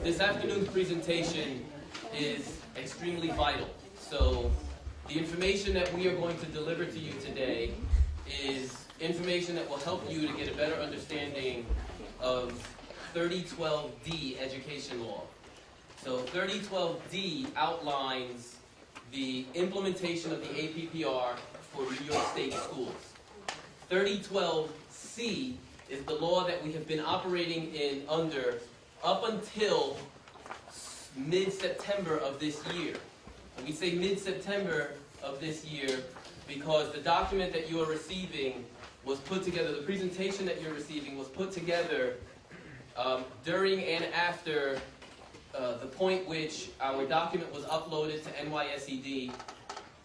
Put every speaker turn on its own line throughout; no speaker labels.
This afternoon's presentation is extremely vital. So the information that we are going to deliver to you today is information that will help you to get a better understanding of 3012D education law. So 3012D outlines the implementation of the APPR for New York State schools. 3012C is the law that we have been operating in under up until mid-September of this year. And we say mid-September of this year because the document that you are receiving was put together, the presentation that you're receiving was put together during and after the point which our document was uploaded to NYSED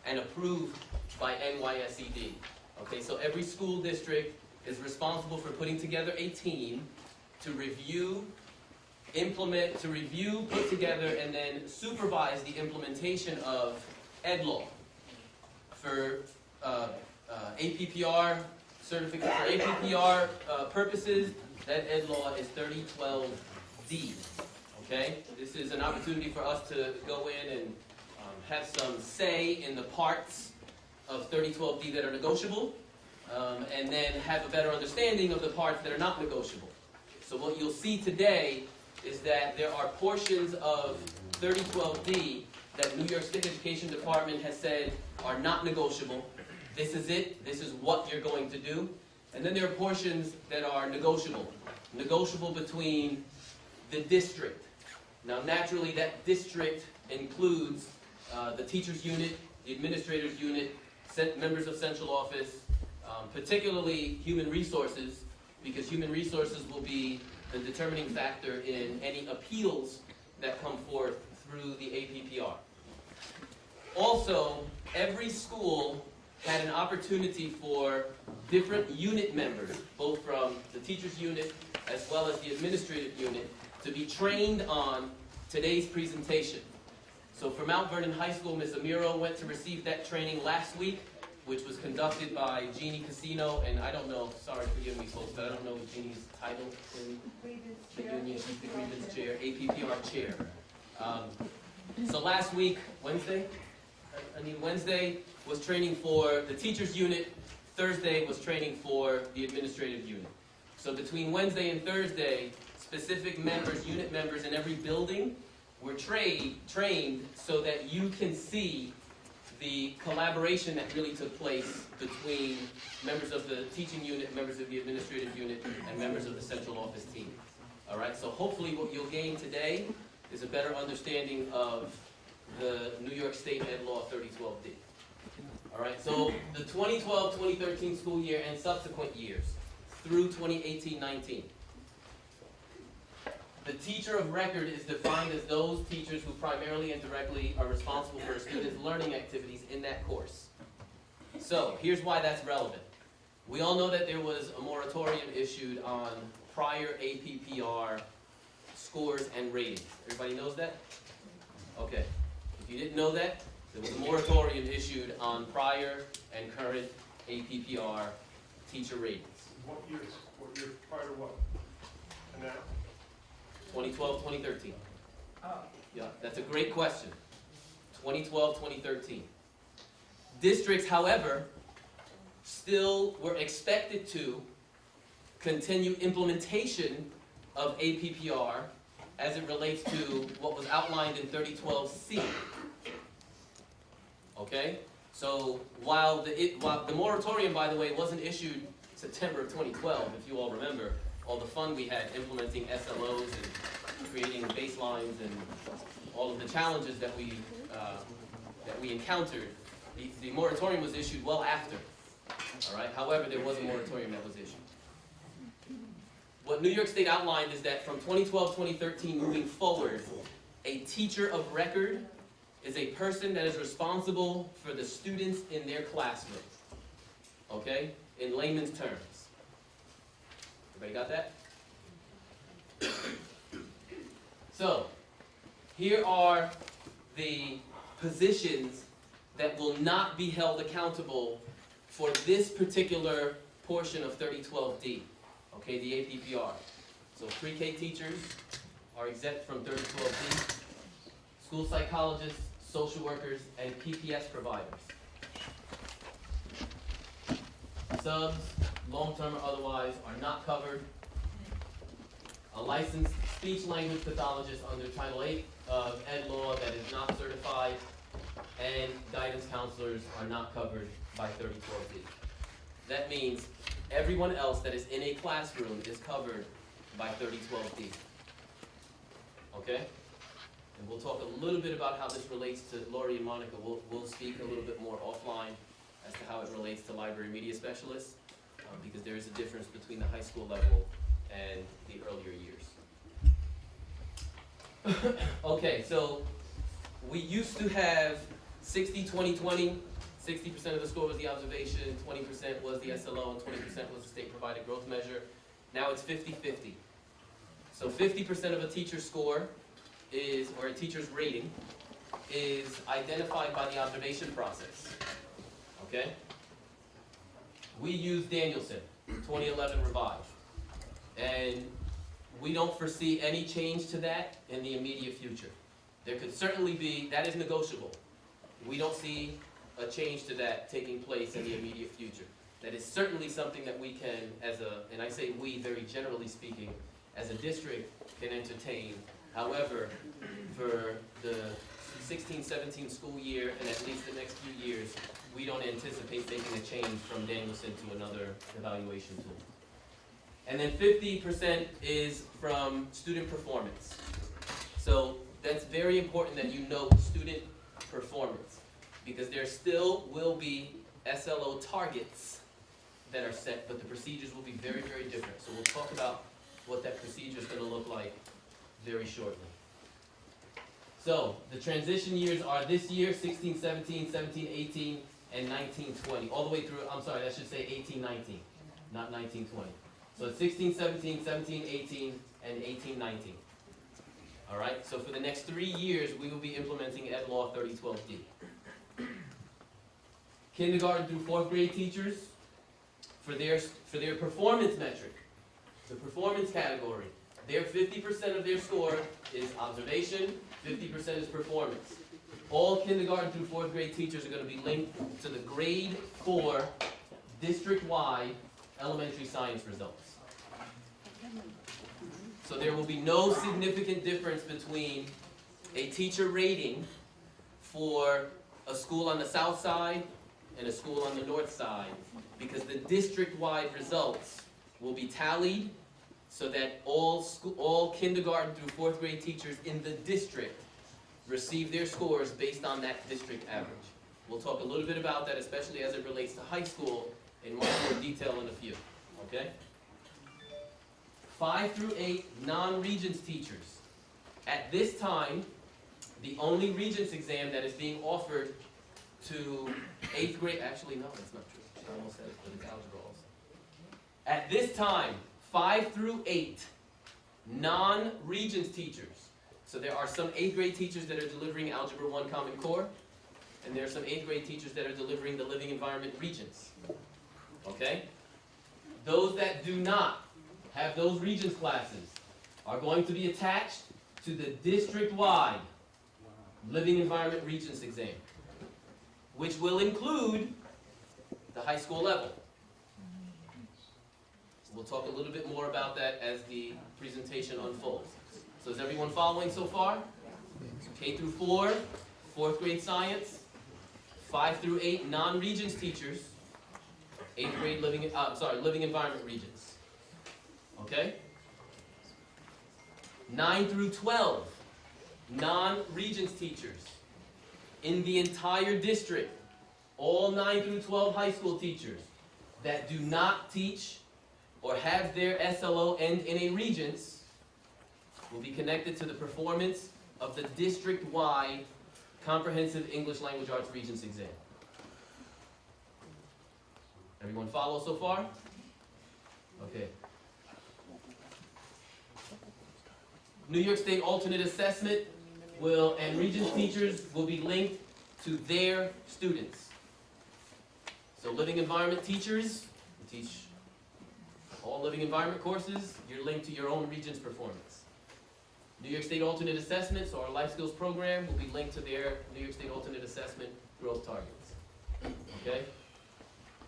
and approved by NYSED. Okay, so every school district is responsible for putting together a team to review, put together, and then supervise the implementation of ed law. For APPR certificate, for APPR purposes, that ed law is 3012D. Okay, this is an opportunity for us to go in and have some say in the parts of 3012D that are negotiable, and then have a better understanding of the parts that are not negotiable. So what you'll see today is that there are portions of 3012D that New York State Education Department has said are not negotiable. This is it. This is what you're going to do. And then there are portions that are negotiable. Negotiable between the district. Now naturally that district includes the teachers unit, the administrators unit, members of central office, particularly human resources, because human resources will be the determining factor in any appeals that come forth through the APPR. Also, every school had an opportunity for different unit members, both from the teachers unit as well as the administrative unit, to be trained on today's presentation. So for Mount Vernon High School, Ms. Amiro went to receive that training last week, which was conducted by Jeannie Casino, and I don't know, sorry, forgive me folks, but I don't know Jeannie's title in the union. She's the grievance chair, APPR chair. So last week, Wednesday was training for the teachers unit, Thursday was training for the administrative unit. So between Wednesday and Thursday, specific members, unit members in every building were trained so that you can see the collaboration that really took place between members of the teaching unit, members of the administrative unit, and members of the central office team. All right, so hopefully what you'll gain today is a better understanding of the New York State Ed Law 3012D. All right, so the 2012-2013 school year and subsequent years through 2018-19. The teacher of record is defined as those teachers who primarily and directly are responsible for a student's learning activities in that course. So, here's why that's relevant. We all know that there was a moratorium issued on prior APPR scores and ratings. Everybody knows that? Okay. If you didn't know that, there was a moratorium issued on prior and current APPR teacher ratings.
What years? What year prior to what? And now?
2012, 2013.
Oh.
Yeah, that's a great question. 2012, 2013. Districts, however, still were expected to continue implementation of APPR as it relates to what was outlined in 3012C. Okay? So while the moratorium, by the way, wasn't issued September of 2012, if you all remember, all the fun we had implementing SLOs and creating baselines and all of the challenges that we encountered, the moratorium was issued well after. All right. However, there was a moratorium that was issued. What New York State outlined is that from 2012-2013 moving forward, a teacher of record is a person that is responsible for the students in their classroom. Okay? In layman's terms. Everybody got that? So, here are the positions that will not be held accountable for this particular portion of 3012D, okay, the APPR. So pre-K teachers are exempt from 3012D. School psychologists, social workers, and PPS providers. Subs, long-term or otherwise, are not covered. A licensed speech-language pathologist under Title VIII of Ed Law that is not certified, and guidance counselors are not covered by 3012D. That means everyone else that is in a classroom is covered by 3012D. Okay? And we'll talk a little bit about how this relates to Lori and Monica. We'll speak a little bit more offline as to how it relates to library media specialists, because there is a difference between the high school level and the earlier years. Okay, so we used to have 60-20-20. 60% of the score was the observation, 20% was the SLO, and 20% was the state-provided growth measure. Now it's 50-50. So 50% of a teacher's score is, or a teacher's rating, is identified by the observation process. Okay? We use Danielson, 2011 revised. And we don't foresee any change to that in the immediate future. There could certainly be, that is negotiable. We don't see a change to that taking place in the immediate future. That is certainly something that we can, and I say we very generally speaking, as a district can entertain. However, for the 16-17 school year and at least the next few years, we don't anticipate making a change from Danielson to another evaluation tool. And then 50% is from student performance. So that's very important that you note student performance, because there still will be SLO targets that are set, but the procedures will be very, very different. So we'll talk about what that procedure is going to look like very shortly. So the transition years are this year, 16-17, 17-18, and 19-20. All the way through, I'm sorry, that should say 18-19, not 19-20. So it's 16-17, 17-18, and 18-19. All right, so for the next 3 years, we will be implementing Ed Law 3012D. Kindergarten through 4th grade teachers, for their performance metric, the performance category, their 50% of their score is observation, 50% is performance. All kindergarten through 4th grade teachers are going to be linked to the grade 4 district-wide elementary science results. So there will be no significant difference between a teacher rating for a school on the south side and a school on the north side, because the district-wide results will be tallied so that all kindergarten through 4th grade teachers in the district receive their scores based on that district average. We'll talk a little bit about that, especially as it relates to high school, in much more detail in a few, okay? 5 through 8 non-Regents teachers. At this time, the only Regents exam that is being offered to 8th grade, actually no, that's not true. I almost said it, but it's algebra also. At this time, 5 through 8 non-Regents teachers. So there are some 8th grade teachers that are delivering Algebra 1 Common Core, and there are some 8th grade teachers that are delivering the Living Environment Regents. Okay? Those that do not have those Regents classes are going to be attached to the district-wide Living Environment Regents exam, which will include the high school level. We'll talk a little bit more about that as the presentation unfolds. So is everyone following so far? K through 4, 4th grade science, 5 through 8 non-Regents teachers, 8th grade Living Environment Regents. Okay? 9 through 12 non-Regents teachers in the entire district. All 9 through 12 high school teachers that do not teach or have their SLO end in a Regents will be connected to the performance of the district-wide Comprehensive English Language Arts Regents exam. Everyone follow so far? Okay. New York State alternate assessment and Regents teachers will be linked to their students. So living environment teachers will teach all living environment courses. You're linked to your own Regents performance. New York State Alternate Assessments, or our Life Skills program, will be linked to their New York State Alternate Assessment growth targets. Okay?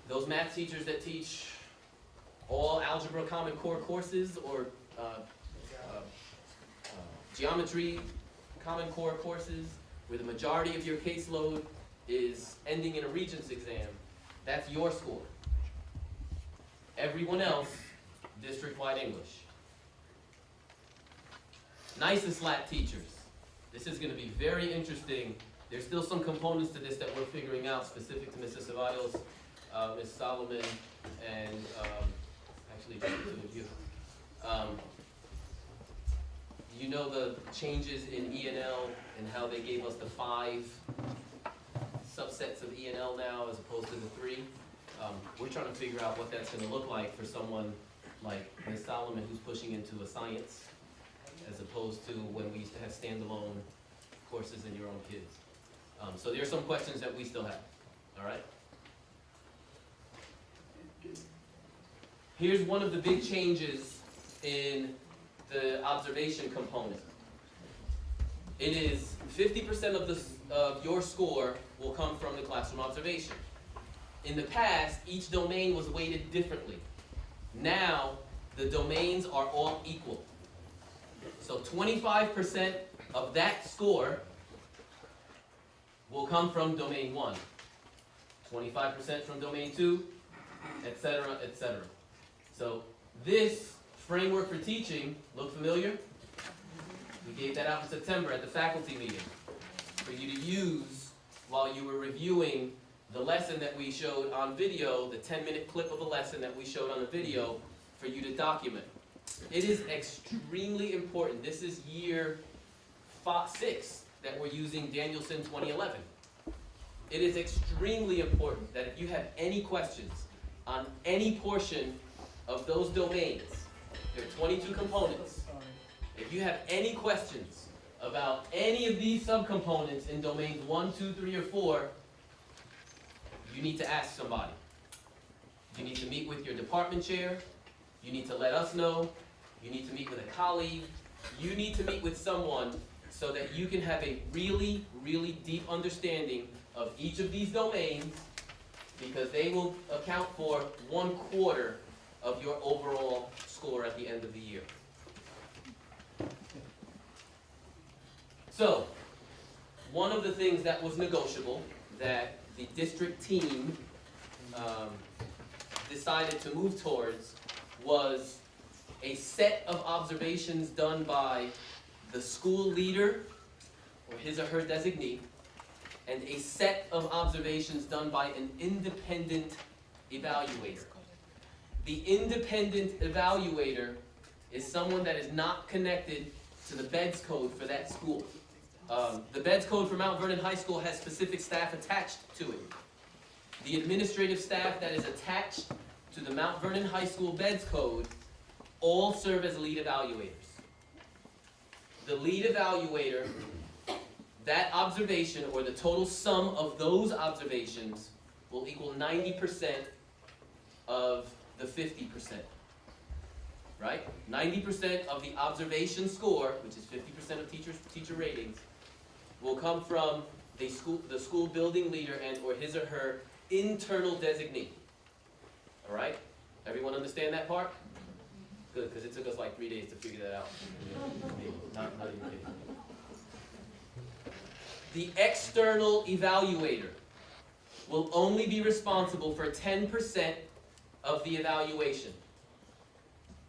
Those math teachers that teach all Algebra Common Core courses, or Geometry Common Core courses, where the majority of your caseload is ending in a Regents exam, that's your score. Everyone else, district-wide English. Nicest lat teachers. This is going to be very interesting. There's still some components to this that we're figuring out specific to Mrs. Cevallos, Ms. Solomon, and actually just the two of you. You know the changes in E&L and how they gave us the 5 subsets of E&L now as opposed to the 3. We're trying to figure out what that's going to look like for someone like Ms. Solomon, who's pushing into a science, as opposed to when we used to have standalone courses in your own kids. So there are some questions that we still have, all right? Here's one of the big changes in the observation component. It is 50% of your score will come from the classroom observation. In the past, each domain was weighted differently. Now, the domains are all equal. So 25% of that score will come from domain 1, 25% from domain 2, etc., etc. So this framework for teaching, look familiar? We gave that out in September at the faculty meeting for you to use while you were reviewing the lesson that we showed on video, the 10-minute clip of the lesson that we showed on the video for you to document. It is extremely important. This is year 6 that we're using Danielson 2011. It is extremely important that if you have any questions on any portion of those domains, there are 22 components. If you have any questions about any of these subcomponents in domains 1, 2, 3, or 4, you need to ask somebody. You need to meet with your department chair. You need to let us know. You need to meet with a colleague. You need to meet with someone so that you can have a really, really deep understanding of each of these domains, because they will account for 1/4 of your overall score at the end of the year. So, one of the things that was negotiable that the district team decided to move towards was a set of observations done by the school leader or his or her designee, and a set of observations done by an independent evaluator. The independent evaluator is someone that is not connected to the BEDS code for that school. The BEDS code for Mount Vernon High School has specific staff attached to it. The administrative staff that is attached to the Mount Vernon High School BEDS code all serve as lead evaluators. The lead evaluator, that observation, or the total sum of those observations, will equal 90% of the 50%. Right? 90% of the observation score, which is 50% of teacher ratings, will come from the school building leader and or his or her internal designee. All right? Everyone understand that part? Good, because it took us like 3 days to figure that out. Not even kidding. The external evaluator will only be responsible for 10% of the evaluation.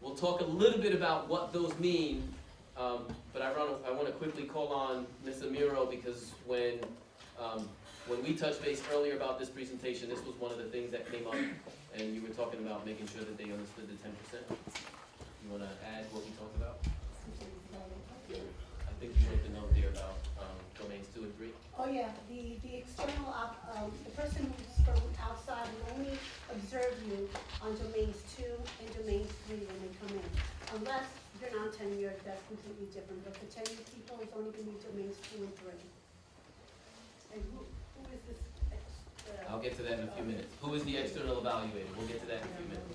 We'll talk a little bit about what those mean, but I want to quickly call on Ms. Amiro, because when we touched base earlier about this presentation, this was one of the things that came up, and you were talking about making sure that they understood the 10%. You want to add what we talked about? I think you wrote the note there about domains 2 and 3.
Oh yeah, the external, the person who's from outside will only observe you on domains 2 and domains 3 when they come in. Unless you're not tenured, that's completely different. But for tenured people, it's only going to be domains 2 and 3. And who is this?
I'll get to that in a few minutes. Who is the external evaluator? We'll get to that in a few minutes.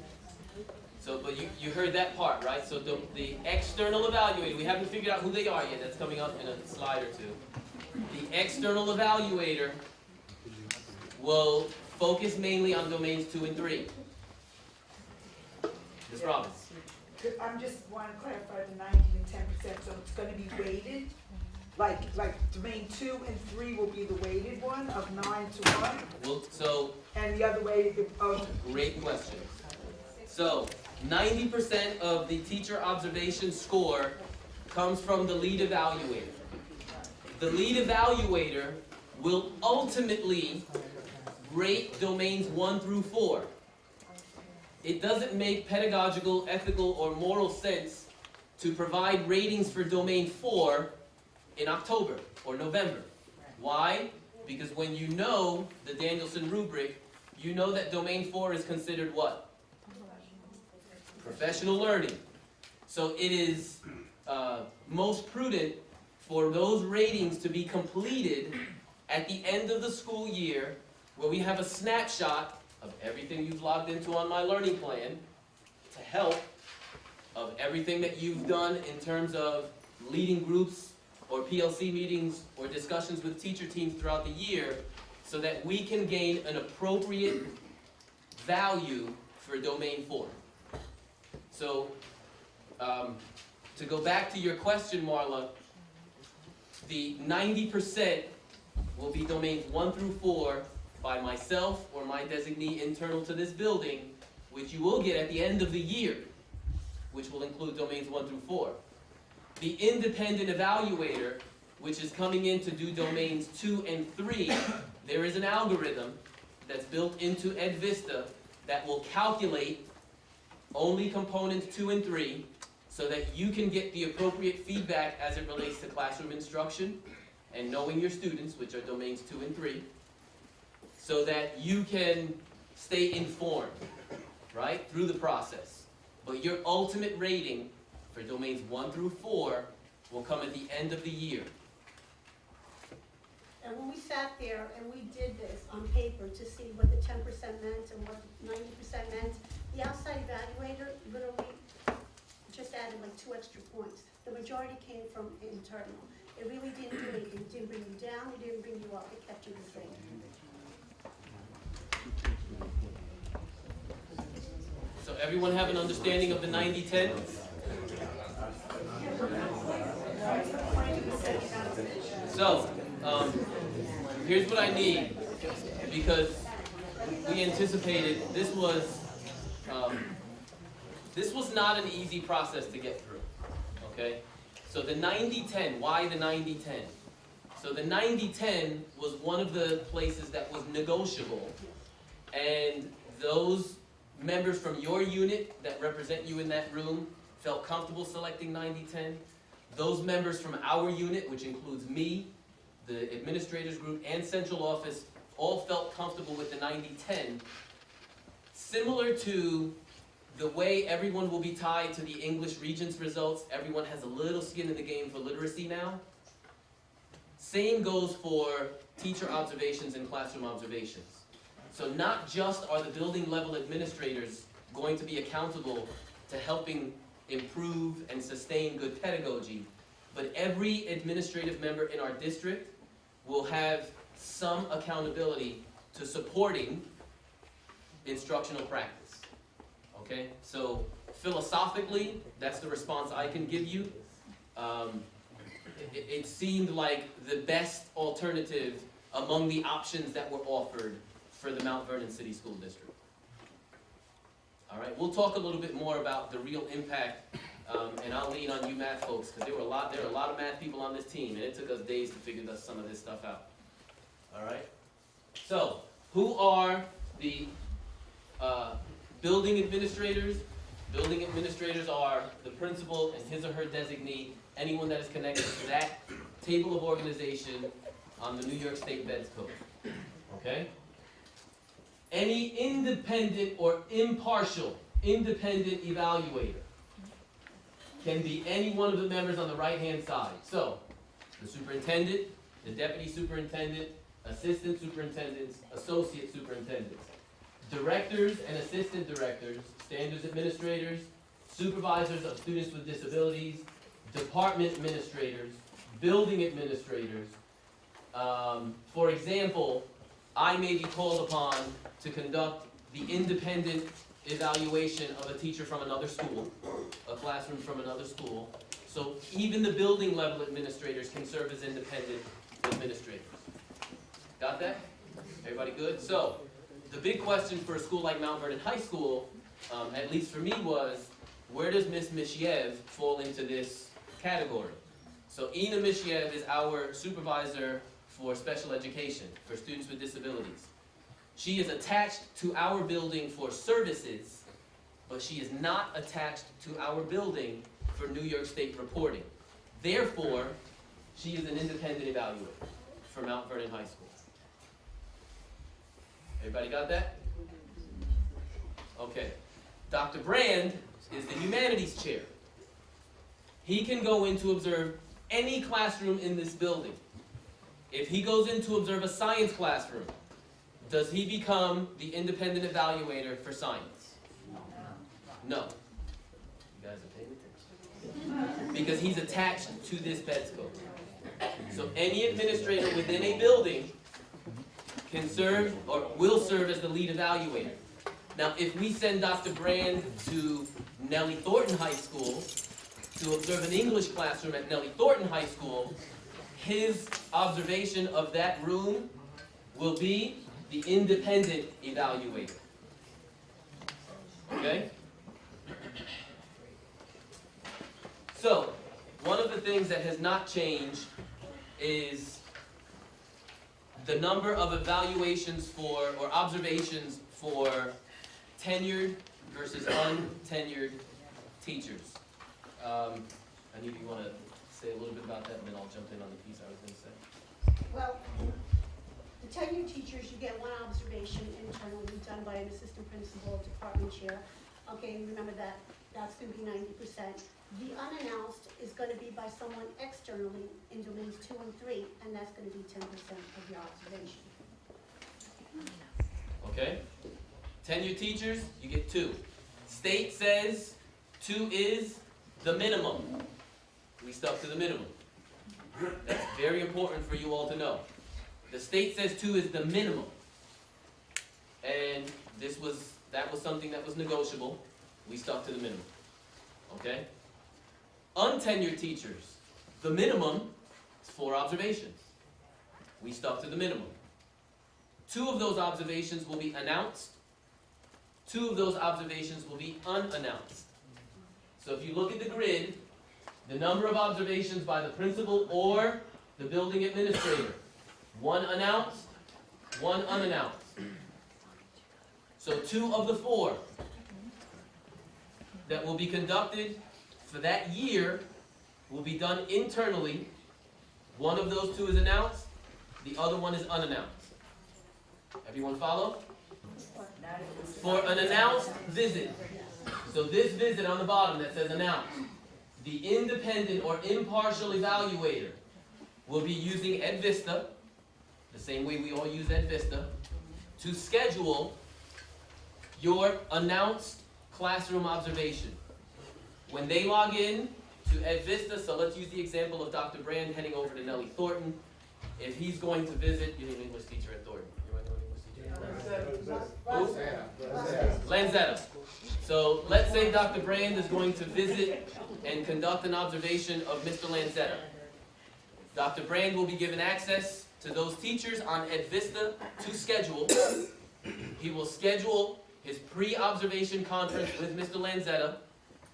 So, but you heard that part, right? So the external evaluator, we haven't figured out who they are yet, that's coming up in a slide or two. The external evaluator will focus mainly on domains 2 and 3. Ms. Robbins.
I'm just want to clarify the 90 to 10%, so it's going to be weighted? Like domain 2 and 3 will be the weighted one of 9 to 1?
Well, so,
And the other way,
great question. So, 90% of the teacher observation score comes from the lead evaluator. The lead evaluator will ultimately rate domains 1 through 4. It doesn't make pedagogical, ethical, or moral sense to provide ratings for domain 4 in October or November. Why? Because when you know the Danielson rubric, you know that domain 4 is considered what? Professional learning. So it is most prudent for those ratings to be completed at the end of the school year, where we have a snapshot of everything you've logged into on My Learning Plan to help of everything that you've done in terms of leading groups or PLC meetings or discussions with teacher teams throughout the year, so that we can gain an appropriate value for domain 4. So, to go back to your question, Marla, the 90% will be domains 1 through 4 by myself or my designee internal to this building, which you will get at the end of the year, which will include domains 1 through 4. The independent evaluator, which is coming in to do domains 2 and 3, there is an algorithm that's built into EdVista that will calculate only components 2 and 3, so that you can get the appropriate feedback as it relates to classroom instruction and knowing your students, which are domains 2 and 3, so that you can stay informed, right, through the process. But your ultimate rating for domains 1 through 4 will come at the end of the year.
And when we sat there and we did this on paper to see what the 10% meant and what the 90% meant, the outside evaluator literally just added like 2 extra points. The majority came from internal. It really didn't do anything. It didn't bring you down, it didn't bring you up, it kept you the same.
So everyone have an understanding of the 90-10? So, here's what I need, because we anticipated this was not an easy process to get through, okay? So the 90-10, why the 90-10? So the 90-10 was one of the places that was negotiable, and those members from your unit that represent you in that room felt comfortable selecting 90-10. Those members from our unit, which includes me, the administrators group, and central office, all felt comfortable with the 90-10. Similar to the way everyone will be tied to the English Regents results, everyone has a little skin in the game for literacy now. Same goes for teacher observations and classroom observations. So not just are the building level administrators going to be accountable to helping improve and sustain good pedagogy, but every administrative member in our district will have some accountability to supporting instructional practice. Okay, so philosophically, that's the response I can give you. It seemed like the best alternative among the options that were offered for the Mount Vernon City School District. All right, we'll talk a little bit more about the real impact, and I'll lean on you math folks, because there are a lot of math people on this team, and it took us days to figure some of this stuff out. All right, so who are the building administrators? Building administrators are the principal and his or her designee, anyone that is connected to that table of organization on the New York State Beds Code. Okay? Any independent or impartial independent evaluator can be any one of the members on the right-hand side. So, the superintendent, the deputy superintendent, assistant superintendents, associate superintendents, directors and assistant directors, standards administrators, supervisors of students with disabilities, department administrators, building administrators. For example, I may be called upon to conduct the independent evaluation of a teacher from another school, a classroom from another school. So even the building level administrators can serve as independent administrators. Got that? Everybody good? So, the big question for a school like Mount Vernon High School, at least for me, was where does Ms. Mishiev fall into this category? So Ina Mishiev is our supervisor for special education, for students with disabilities. She is attached to our building for services, but she is not attached to our building for New York State reporting. Therefore, she is an independent evaluator for Mount Vernon High School. Everybody got that? Okay. Dr. Brand is the humanities chair. He can go in to observe any classroom in this building. If he goes in to observe a science classroom, does he become the independent evaluator for science? No. You guys are paying attention. Because he's attached to this bed scope. So any administrator within a building can serve or will serve as the lead evaluator. Now, if we send Dr. Brand to Nellie Thornton High School to observe an English classroom at Nellie Thornton High School, his observation of that room will be the independent evaluator. Okay? So, one of the things that has not changed is the number of evaluations for, or observations for tenured versus untenured teachers. Anita, you want to say a little bit about that, and then I'll jump in on the piece I was going to say.
Well, the tenured teachers, you get one observation internally done by an assistant principal, department chair. Okay, and remember that, that's gonna be 90%. The unannounced is gonna be by someone externally in domains 2 and 3, and that's gonna be 10% of your observation.
Okay? Tenured teachers, you get 2. State says 2 is the minimum. We stuck to the minimum. That's very important for you all to know. The state says 2 is the minimum. And that was something that was negotiable. We stuck to the minimum. Okay? Untenured teachers, the minimum is 4 observations. We stuck to the minimum. 2 of those observations will be announced. 2 of those observations will be unannounced. So if you look at the grid, the number of observations by the principal or the building administrator, 1 announced, 1 unannounced. So 2 of the 4 that will be conducted for that year will be done internally. 1 of those 2 is announced, the other 1 is unannounced. Everyone follow? For an announced visit. So this visit on the bottom that says announced, the independent or impartial evaluator will be using EdVista, the same way we all use EdVista, to schedule your announced classroom observation. When they log in to EdVista, so let's use the example of Dr. Brand heading over to Nellie Thornton. If he's going to visit, you're an English teacher at Thornton. You want to know an English teacher? Lanzetta. So let's say Dr. Brand is going to visit and conduct an observation of Mr. Lanzetta. Dr. Brand will be given access to those teachers on EdVista to schedule. He will schedule his pre-observation conference with Mr. Lanzetta.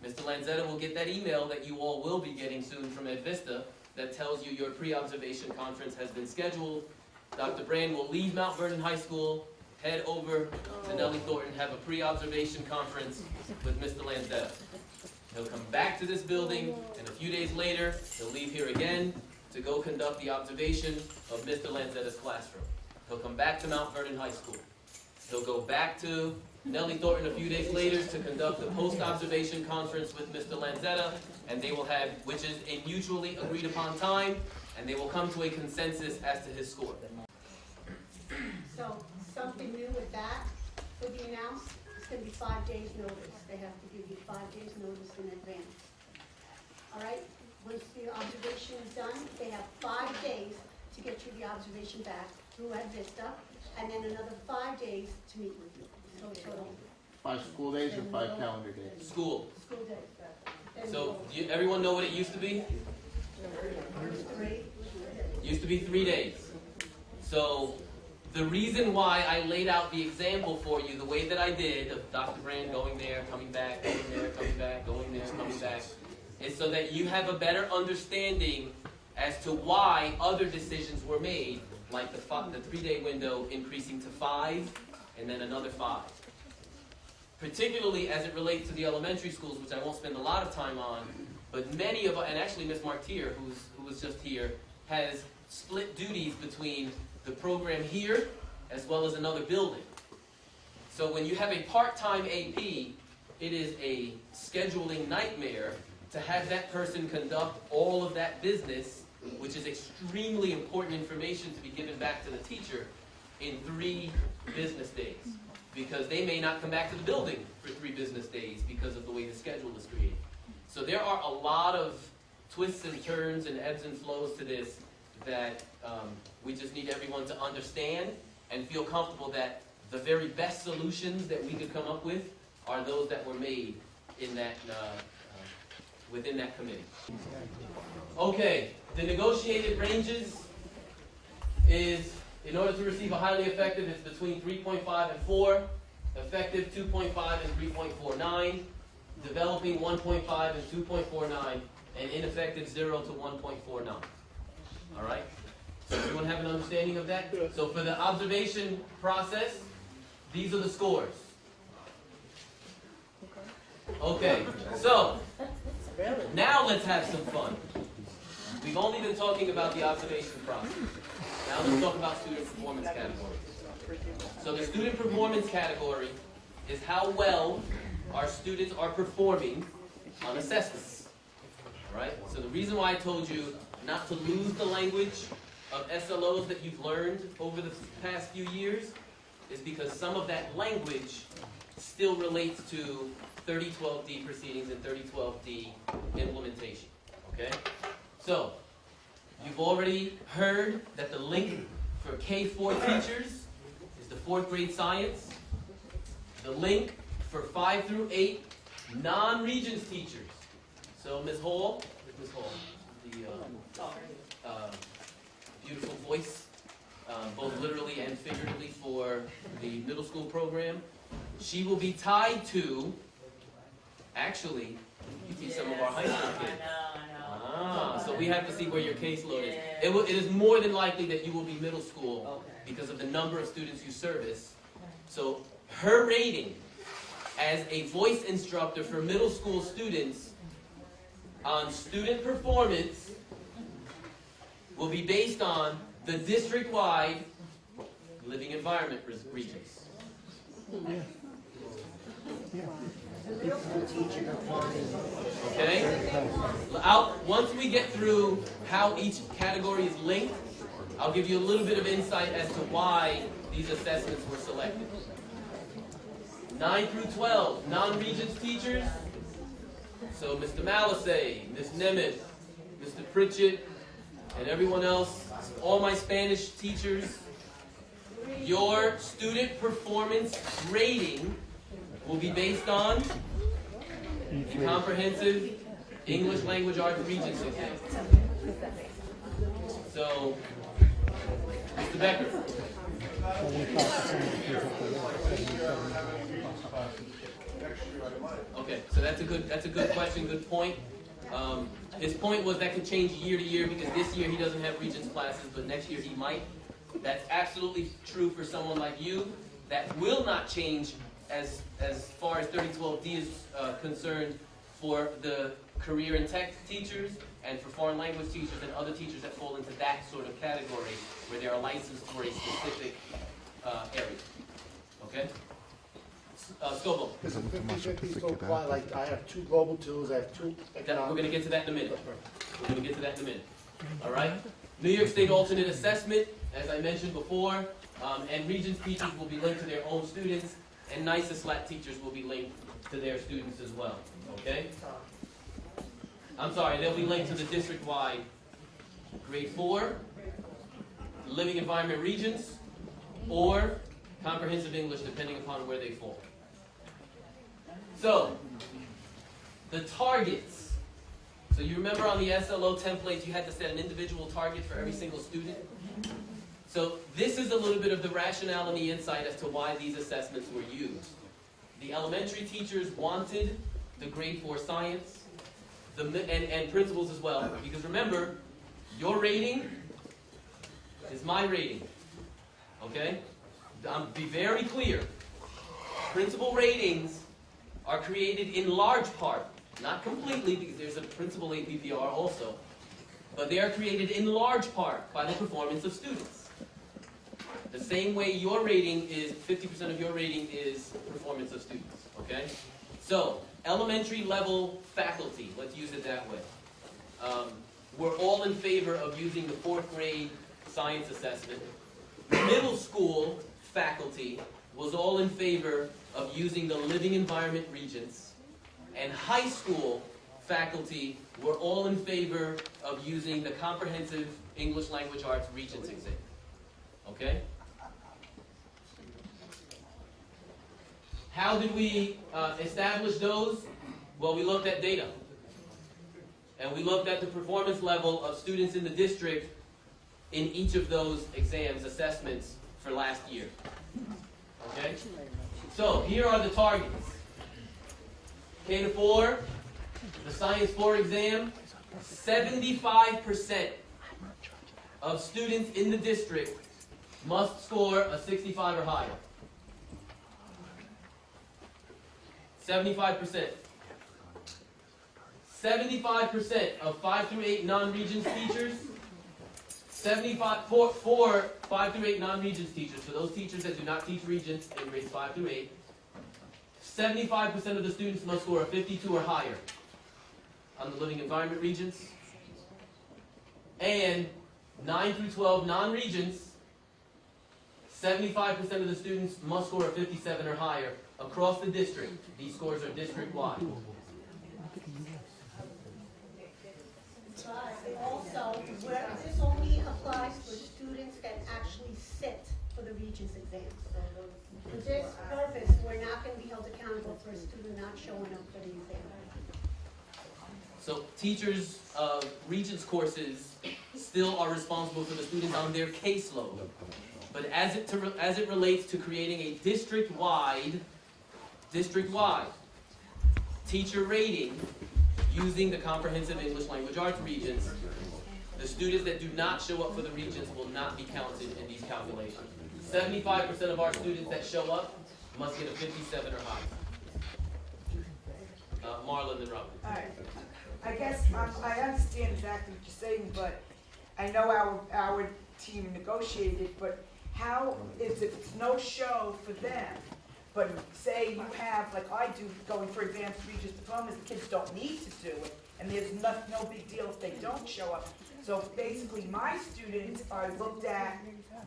Mr. Lanzetta will get that email that you all will be getting soon from EdVista that tells you your pre-observation conference has been scheduled. Dr. Brand will leave Mount Vernon High School, head over to Nellie Thornton, have a pre-observation conference with Mr. Lanzetta. He'll come back to this building, and a few days later, he'll leave here again to go conduct the observation of Mr. Lanzetta's classroom. He'll come back to Mount Vernon High School. He'll go back to Nellie Thornton a few days later to conduct the post-observation conference with Mr. Lanzetta, and they will have, which is a mutually agreed upon time, and they will come to a consensus as to his score.
So, something new with that, with the announced, it's gonna be 5 days notice. They have to give you 5 days notice in advance. All right? Once the observation is done, they have 5 days to get you the observation back through Ed Vista, and then another 5 days to meet with you. So total
5 school days or 5 calendar days?
School.
school days. Then
So, everyone know what it used to be?
3.
Used to be 3 days. So, the reason why I laid out the example for you the way that I did, of Dr. Brand going there, coming back, going there, coming back, going there, coming back, is so that you have a better understanding as to why other decisions were made, like the 3-day window increasing to 5, and then another 5. Particularly as it relates to the elementary schools, which I won't spend a lot of time on, but many of, and actually Ms. Martier, who was just here, has split duties between the program here as well as another building. So when you have a part-time AP, it is a scheduling nightmare to have that person conduct all of that business, which is extremely important information to be given back to the teacher, in 3 business days. Because they may not come back to the building for 3 business days because of the way the schedule is created. So there are a lot of twists and turns and ebbs and flows to this that we just need everyone to understand and feel comfortable that the very best solutions that we could come up with are those that were made in that within that committee. Okay, the negotiated ranges is, in order to receive a highly effective, it's between 3.5 and 4, effective 2.5 and 3.49, developing 1.5 and 2.49, and ineffective 0 to 1.49. All right? So everyone have an understanding of that? So for the observation process, these are the scores. Okay, so now let's have some fun. We've only been talking about the observation process. Now let's talk about student performance categories. So the student performance category is how well our students are performing on assessments. All right? So the reason why I told you not to lose the language of SLOs that you've learned over the past few years is because some of that language still relates to 3012D proceedings and 3012D implementation. Okay? So, you've already heard that the link for K4 teachers is the 4th grade science. The link for 5 through 8 non-Regents teachers. So Ms. Hall, the beautiful voice, both literally and figuratively for the middle school program, she will be tied to, actually, you teach some of our high school kids. So we have to see where your caseload is. It is more than likely that you will be middle school because of the number of students you service. So her rating as a voice instructor for middle school students on student performance will be based on the district-wide living environment regions. Okay? Once we get through how each category is linked, I'll give you a little bit of insight as to why these assessments were selected. 9 through 12, non-Regents teachers. So Mr. Malisay, Ms. Nemeth, Mr. Pritchett, and everyone else, all my Spanish teachers, your student performance rating will be based on the comprehensive English language arts Regents exam. So, Mr. Becker. Okay, so that's a good question, good point. His point was that could change year to year because this year he doesn't have Regents classes, but next year he might. That's absolutely true for someone like you. That will not change as far as 3012D is concerned for the career and tech teachers and for foreign language teachers and other teachers that fall into that sort of category where they are licensed for a specific area. Okay? Scobo.
Is it 50-50 so far? Like, I have 2 global tools, I have 2
We're
economic.
going to get to that in a minute. We're going to get to that in a minute. All right? New York State alternate assessment, as I mentioned before, and Regents teachers will be linked to their own students, and NYSA SLAT teachers will be linked to their students as well, okay? I'm sorry, they'll be linked to the district-wide grade 4, living environment regions, or comprehensive English, depending upon where they fall. So, the targets. So you remember on the SLO templates, you had to set an individual target for every single student? So this is a little bit of the rationale and the insight as to why these assessments were used. The elementary teachers wanted the grade 4 science, and principals as well, because remember, your rating is my rating, okay? Be very clear. Principal ratings are created in large part, not completely, because there's a principal APPR also, but they are created in large part by the performance of students. The same way your rating is, 50% of your rating is performance of students, okay? So, elementary level faculty, let's use it that way. We're all in favor of using the 4th grade science assessment. Middle school faculty was all in favor of using the living environment regents. And high school faculty were all in favor of using the comprehensive English language arts regents exam. Okay? How did we establish those? Well, we looked at data. And we looked at the performance level of students in the district in each of those exams, assessments for last year. Okay? So, here are the targets. K-4, the Science 4 exam, 75% of students in the district must score a 65 or higher. 75%. 75% of 5 through 8 non-Regents teachers, 75 for 5 through 8 non-Regents teachers, for those teachers that do not teach Regents in grades 5 through 8, 75% of the students must score a 52 or higher on the living environment Regents, and 9 through 12 non-Regents, 75% of the students must score a 57 or higher across the district. These scores are district-wide.
But also, where this only applies for students that actually sit for the Regents exams. For this purpose, we're not going to be held accountable for a student not showing up for the exam.
So teachers of Regents courses still are responsible for the students on their caseload. But as it relates to creating a district-wide teacher rating using the comprehensive English language arts Regents, the students that do not show up for the Regents will not be counted in these calculations. 75% of our students that show up must get a 57 or higher. Marlon and Robert.
All right. I guess I understand exactly what you're saying, but I know our team negotiated, but how is if it's no show for them, but say you have, like I do, going for advanced Regents diplomas, the kids don't need to do it, and there's no big deal if they don't show up. So basically, my students are looked at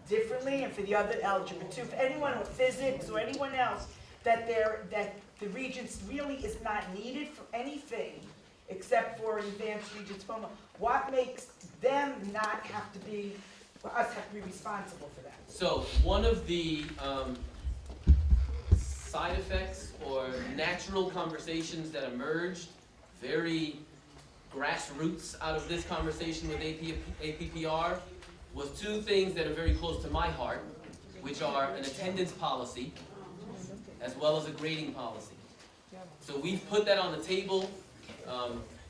differently, and for the other algebra too. For anyone with physics or anyone else, that the Regents really is not needed for anything except for an advanced Regents diploma. What makes them not have to be, us have to be responsible for that?
So one of the side effects or natural conversations that emerged, very grassroots out of this conversation with APPR, was two things that are very close to my heart, which are an attendance policy as well as a grading policy. So we've put that on the table.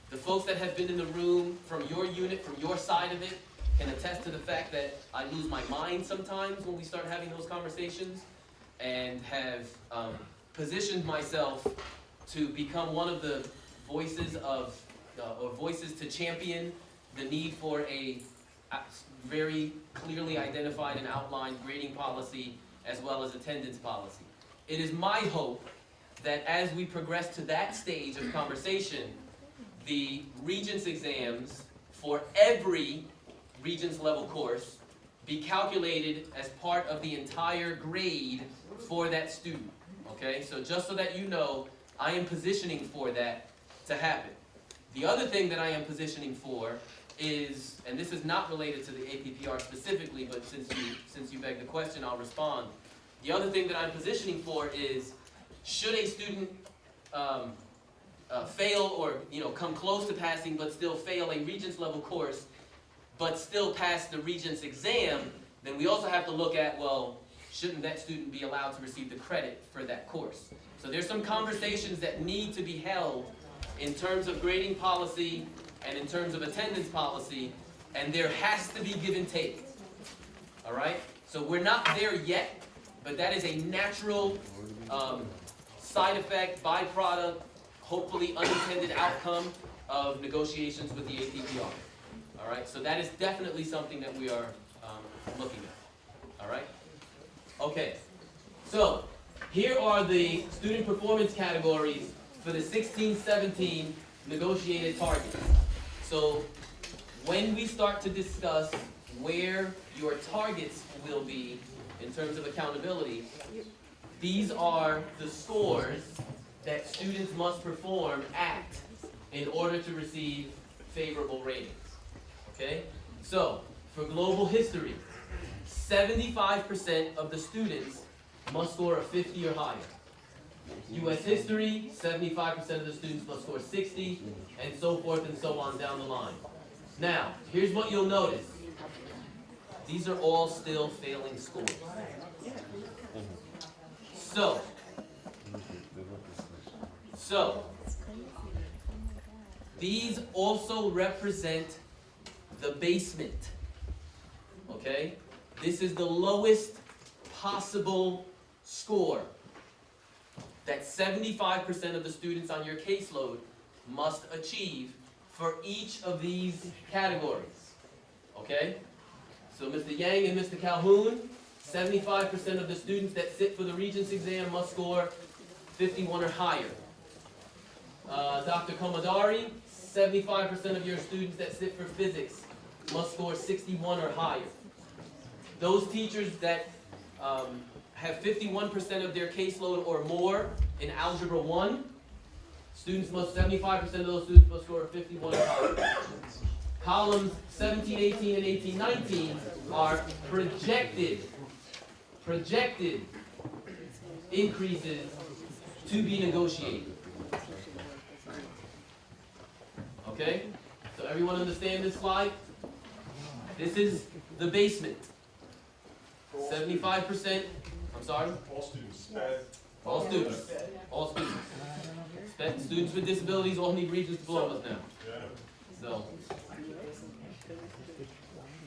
The folks that have been in the room from your unit, from your side of it, can attest to the fact that I lose my mind sometimes when we start having those conversations, and have positioned myself to become one of the voices of, or voices to champion the need for a very clearly identified and outlined grading policy as well as attendance policy. It is my hope that as we progress to that stage of conversation, the Regents exams for every Regents level course be calculated as part of the entire grade for that student. Okay, so just so that you know, I am positioning for that to happen. The other thing that I am positioning for is, and this is not related to the APPR specifically, but since you begged the question, I'll respond. The other thing that I'm positioning for is, should a student fail or come close to passing but still fail a Regents level course, but still pass the Regents exam, then we also have to look at, well, shouldn't that student be allowed to receive the credit for that course? So there's some conversations that need to be held in terms of grading policy and in terms of attendance policy, and there has to be give and take. All right? So we're not there yet, but that is a natural side effect, byproduct, hopefully unintended outcome of negotiations with the APPR. All right? So that is definitely something that we are looking at. All right? Okay. So here are the student performance categories for the 16-17 negotiated targets. So when we start to discuss where your targets will be in terms of accountability, these are the scores that students must perform at in order to receive favorable ratings. Okay? So, for global history, 75% of the students must score a 50 or higher. U.S. history, 75% of the students must score 60, and so forth and so on down the line. Now, here's what you'll notice. These are all still failing scores. So, these also represent the basement. Okay? This is the lowest possible score that 75% of the students on your caseload must achieve for each of these categories. Okay? So Mr. Yang and Mr. Calhoun, 75% of the students that sit for the Regents exam must score 51 or higher. Dr. Komadari, 75% of your students that sit for physics must score 61 or higher. Those teachers that have 51% of their caseload or more in Algebra 1, 75% of those students must score 51 or higher. Columns 17, 18, and 18, 19 are projected increases to be negotiated. Okay? So everyone understand this slide? This is the basement. 75%, I'm sorry?
All students.
All students. All students. Students with disabilities all need Regents diplomas now.
Yeah.
So,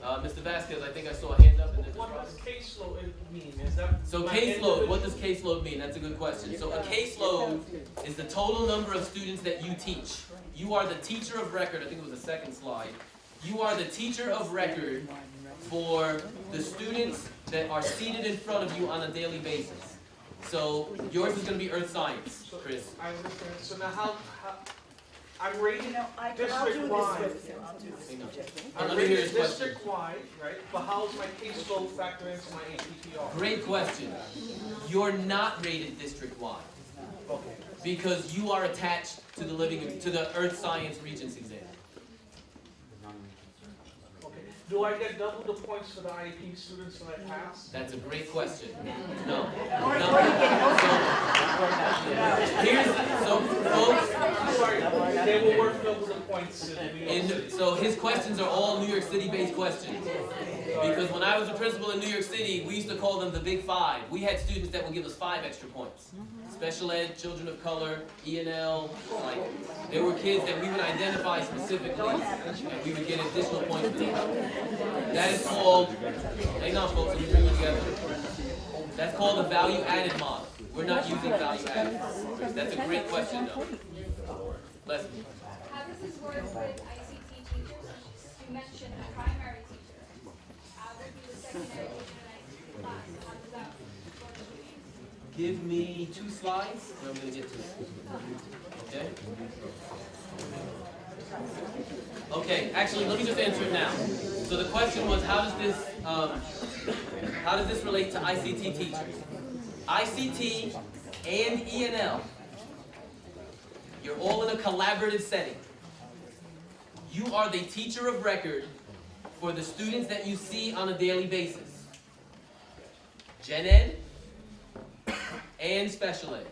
Mr. Vasquez, I think I saw a hand up in the
What does caseload mean? Is that
So caseload, what does caseload mean? That's a good question. So a caseload is the total number of students that you teach. You are the teacher of record, I think it was the second slide. You are the teacher of record for the students that are seated in front of you on a daily basis. So yours is going to be earth science, Chris.
I understand. So now how I'm rated
I'll do
district-wide.
this with
Hang on.
I'm
Let me hear
rated
his question.
district-wide, right? But how's my caseload factor into my APPR?
Great question. You're not rated district-wide
Okay.
because you are attached to the earth science Regents exam.
Okay. Do I get double the points for the IEP students that I pass?
That's a great question. No.
Or
No.
you get
So folks,
Sorry, they will work double the points in New York City.
so his questions are all New York City-based questions. Because when I was a principal in New York City, we used to call them the Big Five. We had students that would give us 5 extra points. Special ed, children of color, E&L, like, there were kids that we would identify specifically, and we would get additional points for them. That is called, hang on folks, let me bring you together. That's called a value-added model. We're not using value-added. That's a great question though. Leslie.
How does this work with ICT teachers? You mentioned a primary teacher. How would be the secondary teacher in an ICT class? How does that work?
Give me 2 slides, and I'm going to get to it. Okay? Okay, actually, let me just answer it now. So the question was, how does this relate to ICT teachers? ICT and E&L. You're all in a collaborative setting. You are the teacher of record for the students that you see on a daily basis. Gen Ed and Special Ed.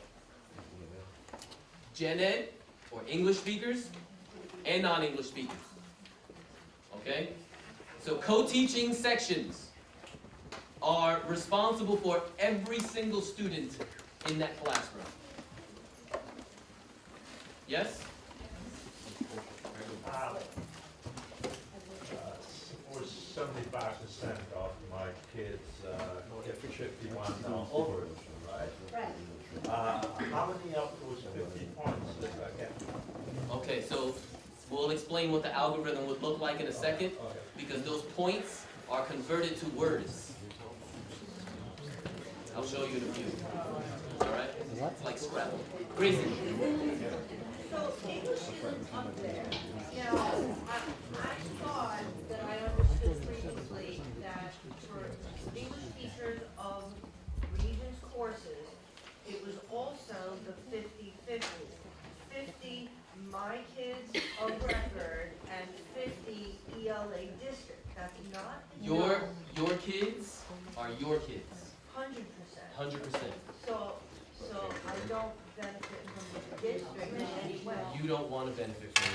Gen Ed, or English speakers, and non-English speakers. Okay? So co-teaching sections are responsible for every single student in that classroom. Yes?
Or 75% of my kids get 51 hours, right?
Right.
How many of those 50 points did I get?
Okay, so we'll explain what the algorithm would look like in a second,
Okay.
because those points are converted to words. I'll show you in a few. Alright? It's like Scrabble. Gracie.
So English students up there, now, I thought that I understood previously that for English teachers of Regents courses, it was also the 50-50. 50 my kids of record and 50 ELA district. That's not the
Your kids are your kids.
100%.
100%.
So I don't benefit from the district in any way.
You don't want to benefit from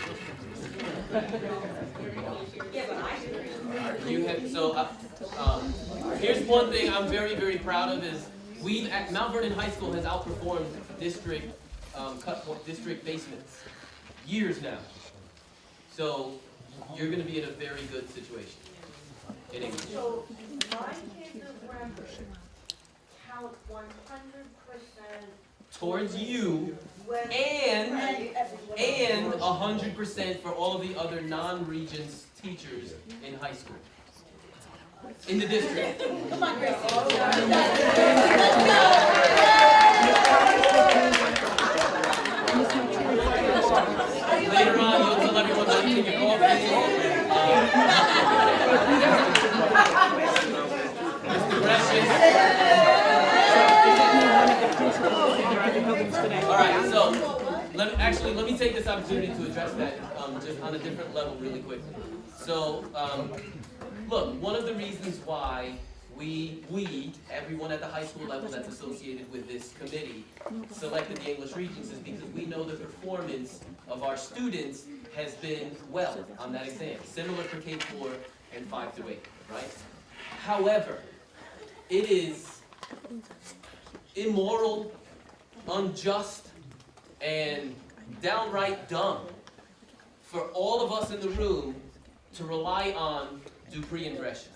Yeah, but I do.
it. You have, so, here's one thing I'm very, very proud of is Mount Vernon High School has outperformed district, district basements years now. So you're going to be in a very good situation in English.
So my kids of record count 100%
Towards you
when.
and 100% for all the other non-Regents teachers in high school. In the district.
Come on, Gracie.
Later on, you'll tell everyone not to take your coffee. Mr. Precious. All right, so let me take this opportunity to address that just on a different level really quickly. So, look, one of the reasons why everyone at the high school level that's associated with this committee, selected the English Regents is because we know the performance of our students has been well on that exam. Similar for K-4 and 5 through 8, right? However, it is immoral, unjust, and downright dumb for all of us in the room to rely on Dupree and Gresham.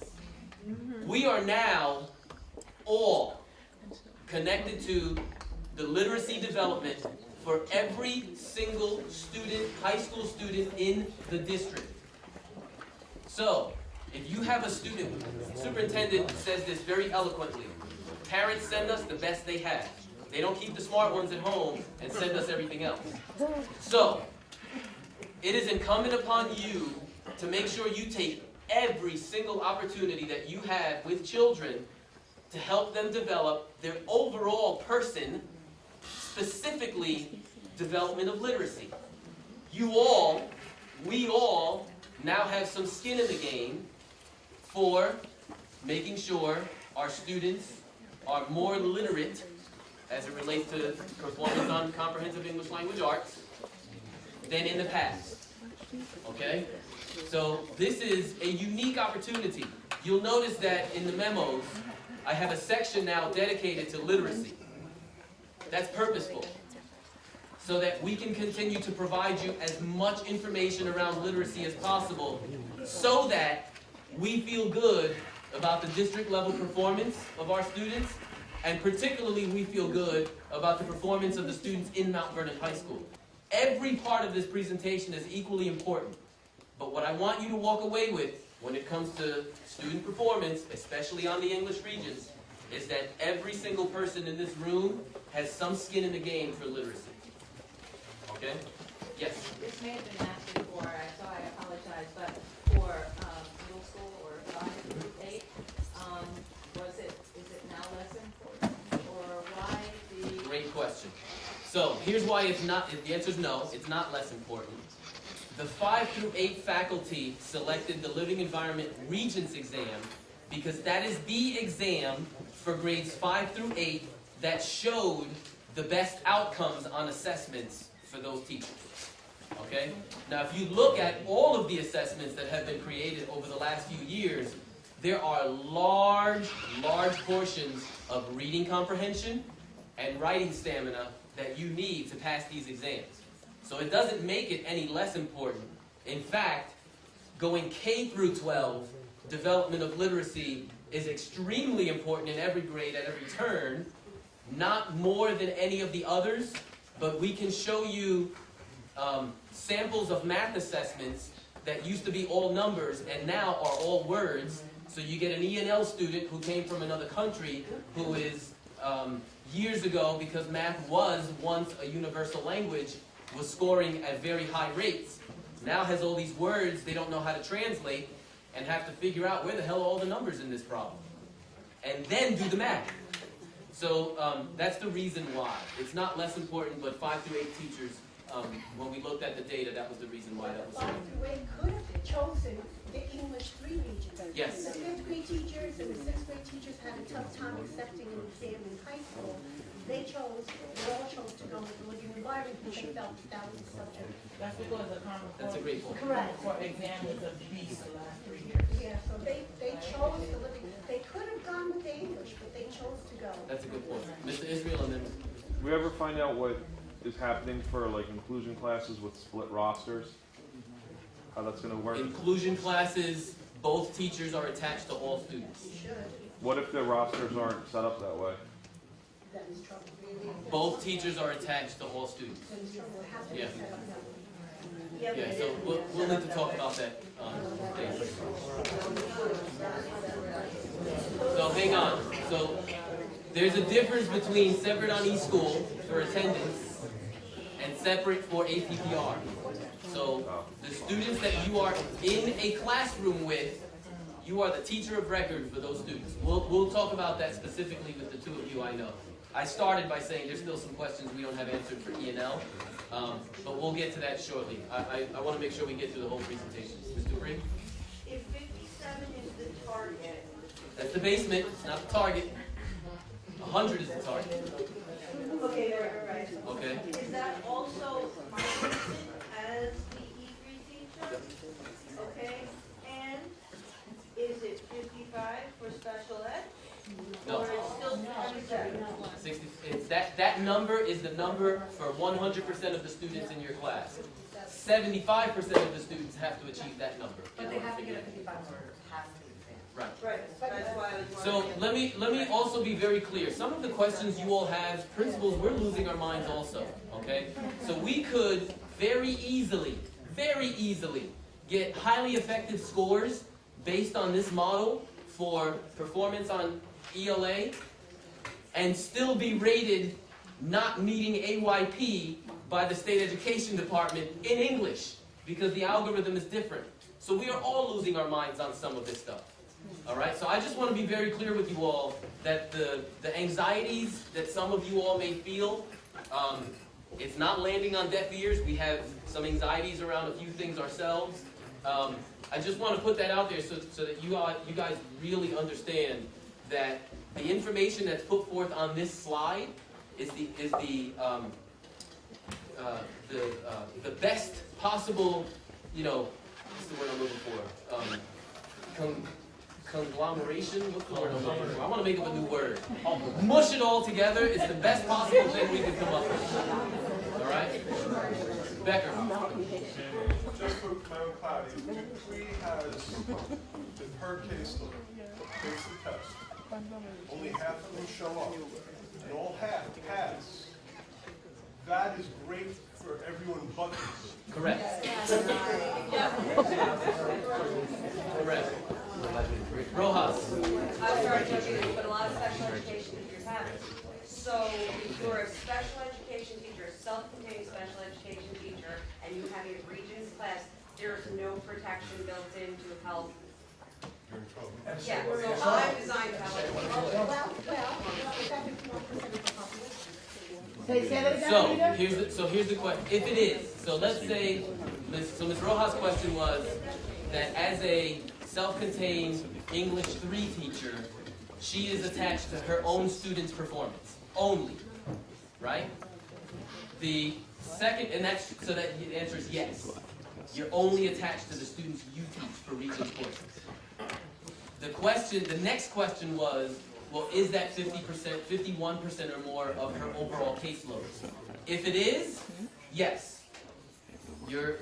We are now all connected to the literacy development for every single student, high school student in the district. So, if you have a student, superintendent says this very eloquently, parents send us the best they have. They don't keep the smart ones at home and send us everything else. So, it is incumbent upon you to make sure you take every single opportunity that you have with children to help them develop their overall person, specifically development of literacy. We all now have some skin in the game for making sure our students are more literate as it relates to performance on comprehensive English language arts than in the past. Okay? So this is a unique opportunity. You'll notice that in the memos, I have a section now dedicated to literacy. That's purposeful, so that we can continue to provide you as much information around literacy as possible, so that we feel good about the district level performance of our students, and particularly we feel good about the performance of the students in Mount Vernon High School. Every part of this presentation is equally important. But what I want you to walk away with when it comes to student performance, especially on the English Regents, is that every single person in this room has some skin in the game for literacy. Okay? Yes?
This may have been asked before, so I apologize, but for middle school or 5 through 8, is it now less important? Or why the...
Great question. So here's why it's not, the answer is no, it's not less important. The 5 through 8 faculty selected the Living Environment Regents exam because that is the exam for grades 5 through 8 that showed the best outcomes on assessments for those teachers. Okay? Now if you look at all of the assessments that have been created over the last few years, there are large portions of reading comprehension and writing stamina that you need to pass these exams. So it doesn't make it any less important. In fact, going K through 12, development of literacy is extremely important in every grade at every turn, not more than any of the others, but we can show you samples of math assessments that used to be all numbers and now are all words. So you get an E&L student who came from another country who is years ago, because math was once a universal language, was scoring at very high rates. Now has all these words they don't know how to translate and have to figure out where the hell are all the numbers in this problem. And then do the math. So that's the reason why. It's not less important, but 5 through 8 teachers, when we looked at the data, that was the reason why that was.
5 through 8 could have chosen the English 3 region.
Yes.
The 5th grade teachers and the 6th grade teachers had a tough time accepting an exam in high school. They all chose to go with the living environment because they felt that was the subject.
That's because the Common Core.
That's a great point.
Correct.
Core exam was a beast the last 3 years.
Yeah, so they chose the living, they could have gone with the English, but they chose to go.
That's a good point. Mr. Israel and then.
We ever find out what is happening for like inclusion classes with split rosters? How that's going to work?
Inclusion classes, both teachers are attached to all students.
You should.
What if the rosters aren't set up that way?
That is trouble.
Both teachers are attached to all students.
That is trouble. It has to be
Yeah.
set up that way.
Yeah, so we'll need to talk about that later. So hang on. So there's a difference between separate on eSchool for attendance and separate for APPR. So the students that you are in a classroom with, you are the teacher of record for those students. We'll talk about that specifically with the two of you I know. I started by saying there's still some questions we don't have answered for E&L, but we'll get to that shortly. I want to make sure we get through the whole presentation. Mr. Briggs?
If 57 is the target,
That's the basement, it's not the target. 100 is the target.
okay, right.
Okay?
Is that also my person as the E3 teacher? Okay, and is it 55 for special ed?
No.
Or it's still 27?
60, it's that number is the number for 100% of the students in your class. 75% of the students have to achieve that number.
But they have to get a 55 or have to.
Right.
Right, that's why I was
So
wondering.
let me also be very clear. Some of the questions you all have, principals, we're losing our minds also. Okay? So we could very easily get highly effective scores based on this model for performance on ELA and still be rated not meeting AYP by the state education department in English because the algorithm is different. So we are all losing our minds on some of this stuff. All right, so I just want to be very clear with you all that the anxieties that some of you all may feel, it's not landing on deaf ears. We have some anxieties around a few things ourselves. I just want to put that out there so that you guys really understand that the information that's put forth on this slide is the best possible, what's the word I'm looking for? Conglomeration? What's the word I'm looking for? I want to make up a new word. Mush it all together is the best possible thing we could come up with. All right? Becker.
Just for my own clarity, pre has the per caseload, takes the test. Only half of them show up, and all half pass. That is great for everyone but me.
Correct. Correct. Rojas.
I'm sorry to interrupt you, but a lot of special education teachers have it. So if you're a special education teacher, a self-contained special education teacher, and you have a Regents class, there's no protection built in to help.
You're in trouble.
Yeah, so I'm designed to help.
Well, it's at 51% of the population.
So here's the question. If it is, so let's say, Ms. Rojas' question was that as a self-contained English 3 teacher, she is attached to her own students' performance only, right? The second, and that's so that the answer is yes. You're only attached to the students you teach for Regents courses. The next question was, well, is that 50%, 51% or more of her overall caseload? If it is, yes. Your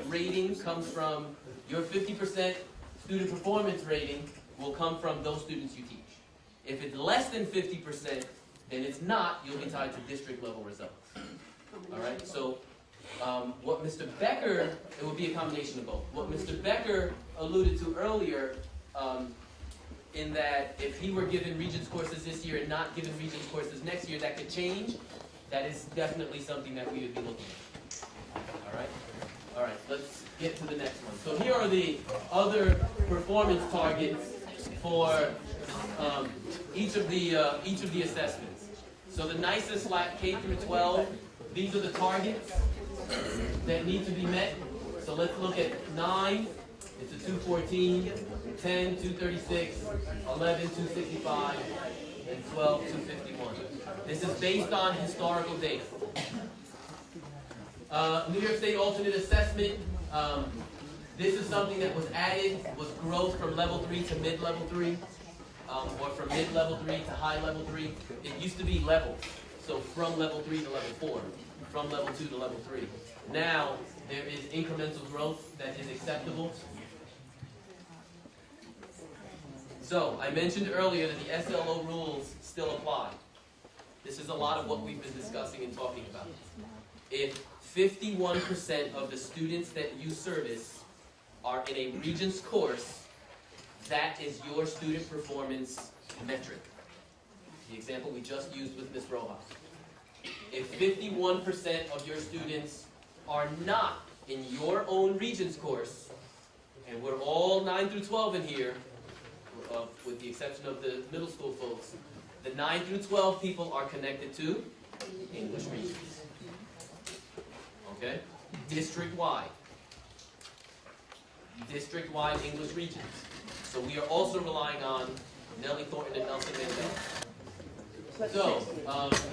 rating comes from, your 50% student performance rating will come from those students you teach. If it's less than 50%, then it's not, you'll be tied to district level results. All right, so what Mr. Becker, it would be a combination of both. What Mr. Becker alluded to earlier, in that if he were given Regents courses this year and not given Regents courses next year, that could change. That is definitely something that we would be looking at. All right, let's get to the next one. So here are the other performance targets for each of the assessments. So the NICES K through 12, these are the targets that need to be met. So let's look at 9, it's a 214, 10, 236, 11, 265, and 12, 251. This is based on historical data. New York State alternate assessment, this is something that was added, was growth from level 3 to mid-level 3, or from mid-level 3 to high-level 3. It used to be levels, so from level 3 to level 4, from level 2 to level 3. Now, there is incremental growth that is acceptable. So, I mentioned earlier that the SLO rules still apply. This is a lot of what we've been discussing and talking about. If 51% of the students that you service are in a Regents course, that is your student performance metric. The example we just used with Ms. Rojas. If 51% of your students are not in your own Regents course, and we're all 9 through 12 in here, with the exception of the middle school folks, the 9 through 12 people are connected to English Regents. Okay? District-wide. District-wide English Regents. So we are also relying on Nellie Thornton and Nelson Mandel. So,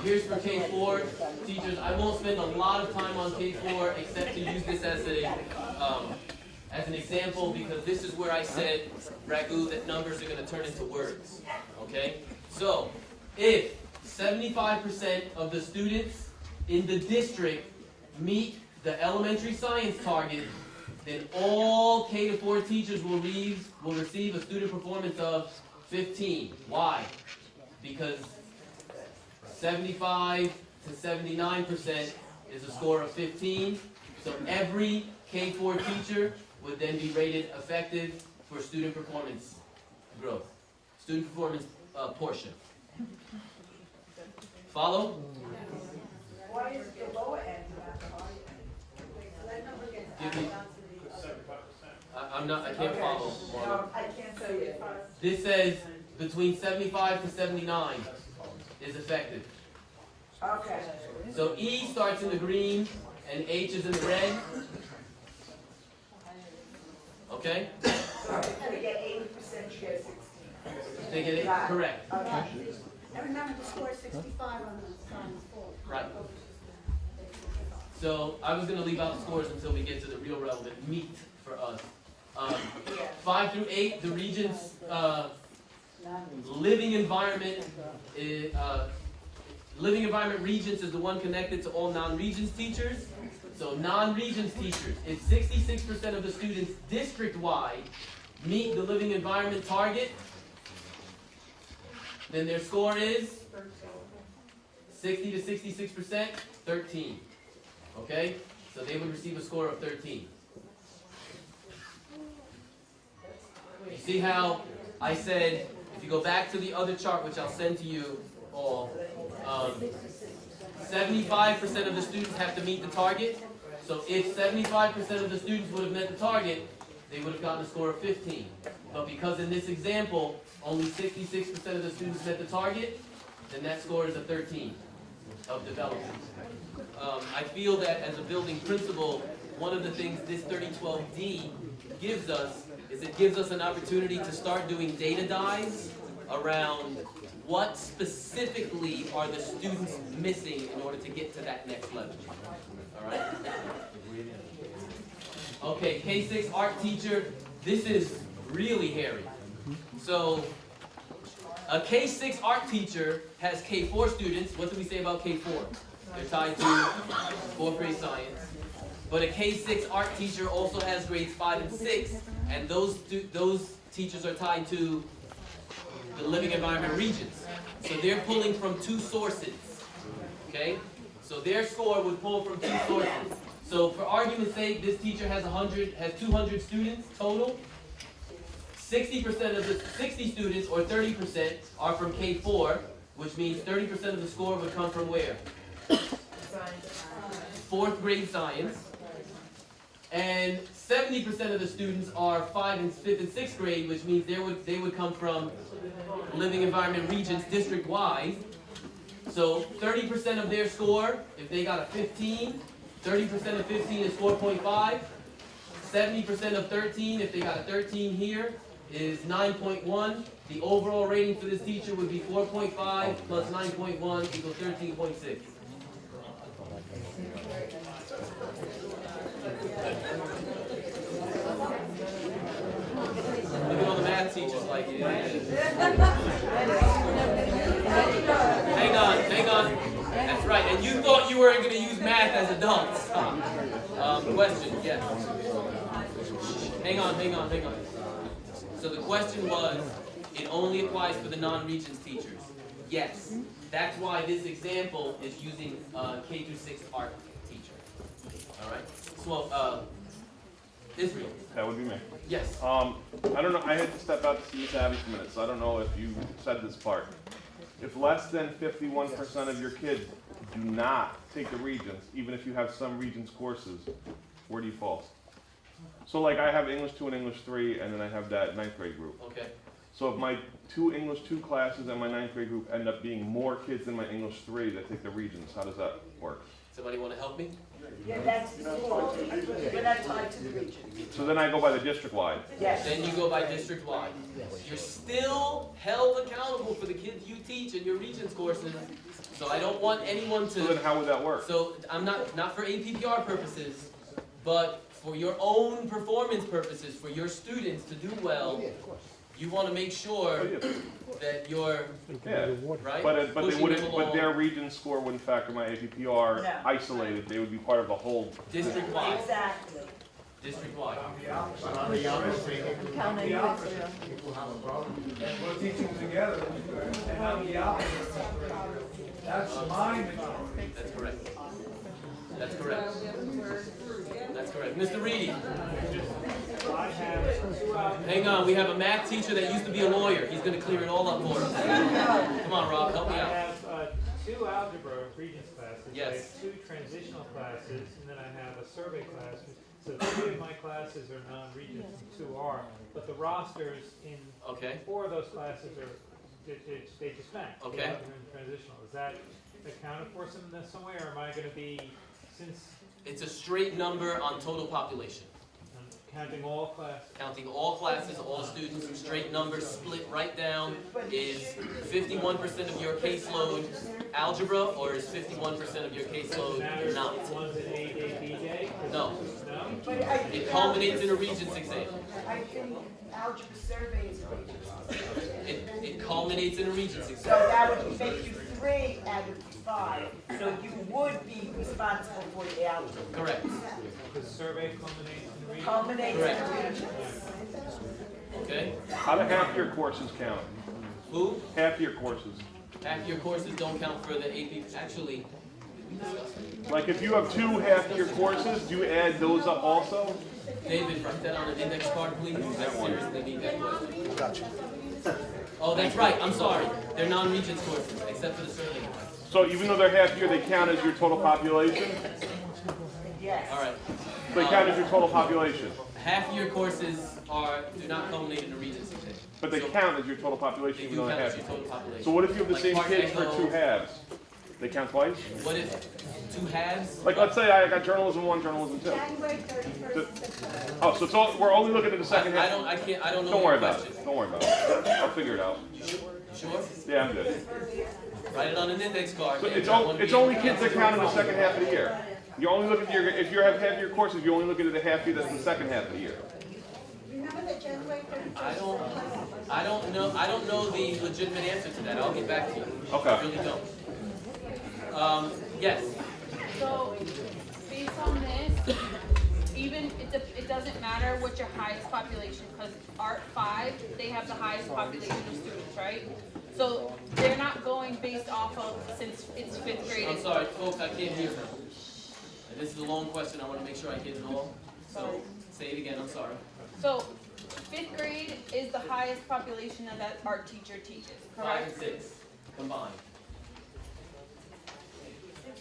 here's for K4 teachers. I won't spend a lot of time on K4 except to use this as an example, because this is where I said, Raghu, that numbers are going to turn into words. Okay? So, if 75% of the students in the district meet the elementary science target, then all K-4 teachers will receive a student performance of 15. Why? Because 75 to 79% is a score of 15. So every K-4 teacher would then be rated effective for student performance growth. Student performance portion. Follow?
Why is the lower end not higher?
Give me. I can't follow.
No, I can't say it.
This says between 75 to 79 is effective.
Okay.
So E starts in the green and H is in the red. Okay?
So if we get 80%, you get 16.
They get it correct.
Okay.
And remember the score is 65 on the science form.
Right. So I was going to leave out the scores until we get to the real relevant meat for us. 5 through 8, the Regents' living environment Regents is the one connected to all non-Regents teachers. So non-Regents teachers, if 66% of the students district-wide meet the living environment target, then their score is 60 to 66%, 13. Okay? So they would receive a score of 13. You see how I said, if you go back to the other chart, which I'll send to you all, 75% of the students have to meet the target. So if 75% of the students would have met the target, they would have gotten a score of 15. But because in this example, only 66% of the students met the target, then that score is a 13. of development. I feel that as a building principal, one of the things this 3012D gives us is it gives us an opportunity to start doing data dives around what specifically are the students missing in order to get to that next level. All right? Okay, K6 art teacher, this is really hairy. So, a K6 art teacher has K4 students. What do we say about K4? They're tied to 4th grade science. But a K6 art teacher also has grades 5 and 6, and those teachers are tied to the living environment regions. So they're pulling from 2 sources, okay? So their score would pull from 2 sources. So for argument's sake, this teacher has 200 students total. 60% of the 60 students, or 30%, are from K4, which means 30% of the score would come from where? 4th grade science. And 70% of the students are 5th and 6th grade, which means they would come from living environment regions district-wide. So 30% of their score, if they got a 15, 30% of 15 is 4.5. 70% of 13, if they got a 13 here, is 9.1. The overall rating for this teacher would be 4.5 plus 9.1 equals 13.6. Look at all the math teachers like, yeah. Hang on. That's right. And you thought you were going to use math as adults. Question, yes. Hang on. So the question was, it only applies for the non-Regents teachers. Yes. That's why this example is using K through 6 art teacher. All right. So, Israel.
That would be me.
Yes.
I don't know, I had to step out to see Miss Abby for a minute, so I don't know if you said this part. If less than 51% of your kids do not take the Regents, even if you have some Regents courses, where do you fall? So like I have English 2 and English 3, and then I have that 9th grade group.
Okay.
So if my 2 English 2 classes and my 9th grade group end up being more kids than my English 3 that take the Regents, how does that work?
Somebody want to help me?
Yeah, that's the law. We're not tied to the region.
So then I go by the district-wide.
Yes.
Then you go by district-wide. You're still held accountable for the kids you teach in your Regents courses. So I don't want anyone to...
So then how would that work?
So I'm not for APPR purposes, but for your own performance purposes, for your students to do well, you want to make sure that you're right.
But their region score wouldn't factor my APPR
No.
isolated. They would be part of the whole.
District-wide.
Exactly.
District-wide.
On the opposite, people have a problem.
And we're teaching together, and on the opposite. That's my majority.
That's correct. That's correct. That's correct. Mr. Reedy. Hang on, we have a math teacher that used to be a lawyer. He's going to clear it all up for us. Come on, Rob, help me
I
out.
have 2 algebra Regents classes.
Yes.
I have 2 transitional classes, and then I have a survey class. So 3 of my classes are non-Regents and 2 are. But the rosters in 4 of those classes are they just match.
Okay.
Algebra and transitional. Is that accounted for some way, or am I going to be, since
It's a straight number on total population.
I'm counting all classes?
Counting all classes, all students, straight number split right down. Is 51% of your caseload algebra, or is 51% of your caseload not?
One's an A day, B day?
No.
No?
It culminates in a Regents exam.
I think algebra survey is Regents.
It culminates in a Regents
So
exam.
that would make you 3 out of 5. So you would be responsible for the algebra.
Correct.
The survey culminates in Regents?
Culminates in
Correct.
Regents.
Okay?
How do half your courses count?
Who?
Half your courses.
Half your courses don't count for the AP. Actually,
Like if you have 2 half-year courses, do you add those up also?
David, write that on an index card, please. I seriously need that question. Oh, that's right. I'm sorry. They're non-Regents courses, except for the survey class.
So even though they're half-year, they count as your total population?
Yes.
All right.
They count as your total population?
Half-year courses do not culminate in a Regents exam.
But they count as your total population
They
even
do
though
count
they're
as your
half-year.
total population.
So what if you have the
Like
same
Part
kids for
Echo,
2 halves? They count twice?
What if two halves?
Like, let's say I got journalism 1, journalism 2.
January 31st is the cutoff.
Oh, so it's all, we're only looking at the second half?
I don't know
Don't
your
worry about
question.
it. Don't worry about it. I'll figure it out.
Sure?
Yeah, I'm good.
Write it on an index card.
So
man.
it's only kids that count in the second half of the year. You only look at if you have half of your courses, you only look at the half year that's the second half of the year.
Remember that January 31st
I
is the
don't-
cutoff.
I don't know the legitimate answer to that. I'll get back to you.
Okay.
I really don't. Yes.
So, based on this, even, it doesn't matter what your highest population, because Art 5, they have the highest population of students, right? So, they're not going based off of, since it's 5th grade.
I'm sorry, folks, I can't hear them. And this is a long question. I want to make sure I get it all. So, say it again. I'm sorry.
So, 5th grade is the highest population that that art teacher teaches,
5 and
correct?
6 combined.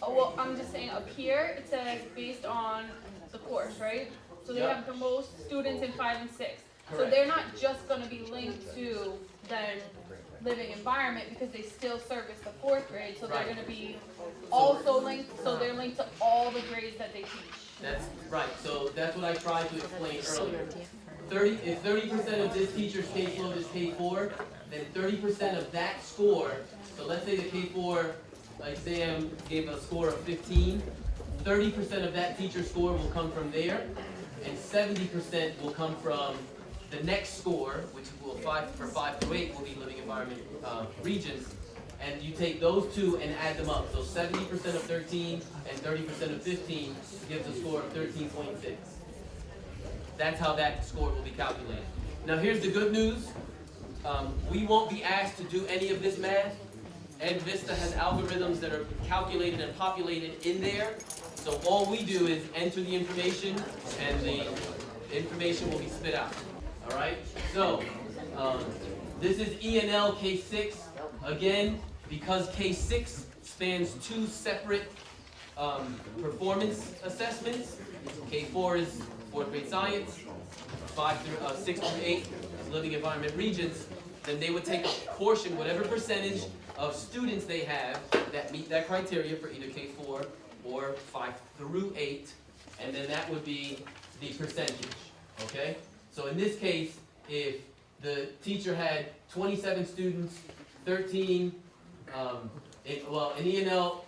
Oh, well, I'm just saying up here, it says based on the course, right? So they
Yep.
have the most students in 5 and 6. So
Correct.
they're not just gonna be linked to then living environment because they still service the 4th grade. So they're
Right.
gonna be also linked, so they're linked to all the grades that they teach.
That's right. So that's what I tried to explain earlier. If 30% of this teacher's caseload is K4, then 30% of that score, so let's say the K4 exam gave a score of 15, 30% of that teacher's score will come from there, and 70% will come from the next score, which will 5 through 8 will be living environment regions, and you take those two and add them up. So 70% of 13 and 30% of 15 gives a score of 13.6. That's how that score will be calculated. Now here's the good news. We won't be asked to do any of this math. EdVista has algorithms that are calculated and populated in there. So all we do is enter the information and the information will be spit out. All right? So this is ENL K6. Again, because K6 spans 2 separate performance assessments. K4 is 4th grade science, 6 through 8 is living environment regions. Then they would take a portion, whatever percentage of students they have that meet that criteria for either K4 or 5 through 8, and then that would be the percentage, okay? So in this case, if the teacher had 27 students, 13, in ENL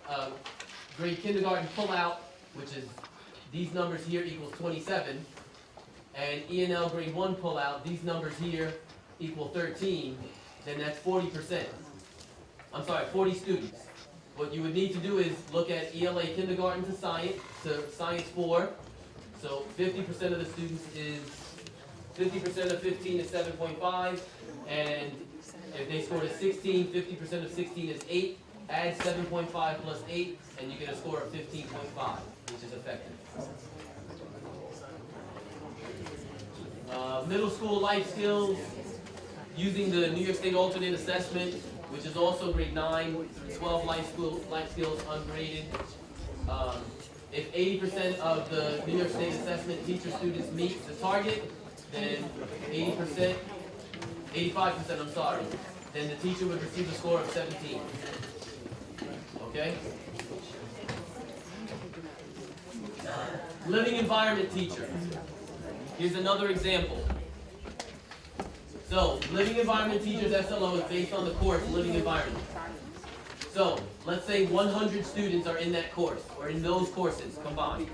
grade kindergarten pullout, which is these numbers here equals 27, and ENL grade 1 pullout, these numbers here equal 13, then that's 40%. I'm sorry, 40 students. What you would need to do is look at ELA kindergarten to science 4. So 50% of the students is, 50% of 15 is 7.5, and if they scored a 16, 50% of 16 is 8. Add 7.5 plus 8, and you get a score of 15.5, which is effective. Middle school life skills, using the New York State alternate assessment, which is also grade 9 through 12 life skills ungraded. If 80% of the New York State assessment teacher students meet the target, then 85%, I'm sorry, then the teacher would receive a score of 17. Okay? Living environment teacher. Here's another example. So, living environment teacher's SLO is based on the course living environment. So, let's say 100 students are in that course, or in those courses combined.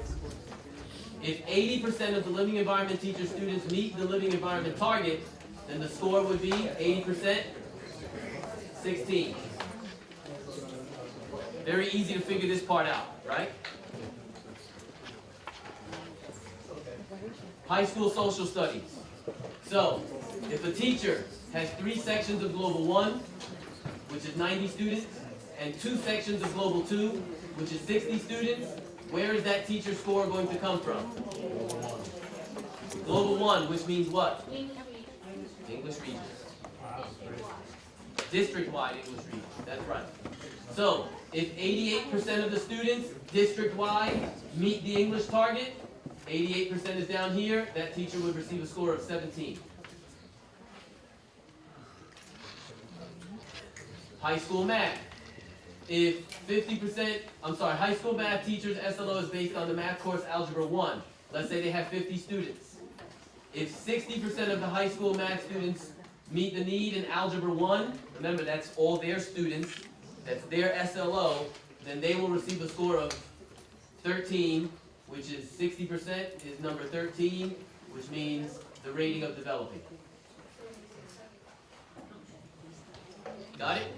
If 80% of the living environment teacher students meet the living environment target, then the score would be 80%, 16. Very easy to figure this part out, right? High school social studies. So, if a teacher has 3 sections of Global 1, which is 90 students, and 2 sections of Global 2, which is 60 students, where is that teacher's score going to come from? Global 1, which means what? English region. District-wide English region, that's right. So, if 88% of the students, district-wide, meet the English target, 88% is down here, that teacher would receive a score of 17. High school math. if 50%, high school math teachers' SLO is based on the math course Algebra 1. Let's say they have 50 students. If 60% of the high school math students meet the need in Algebra 1, remember that's all their students, that's their SLO, then they will receive a score of 13, which is 60% is number 13, which means the rating of developing. Got it?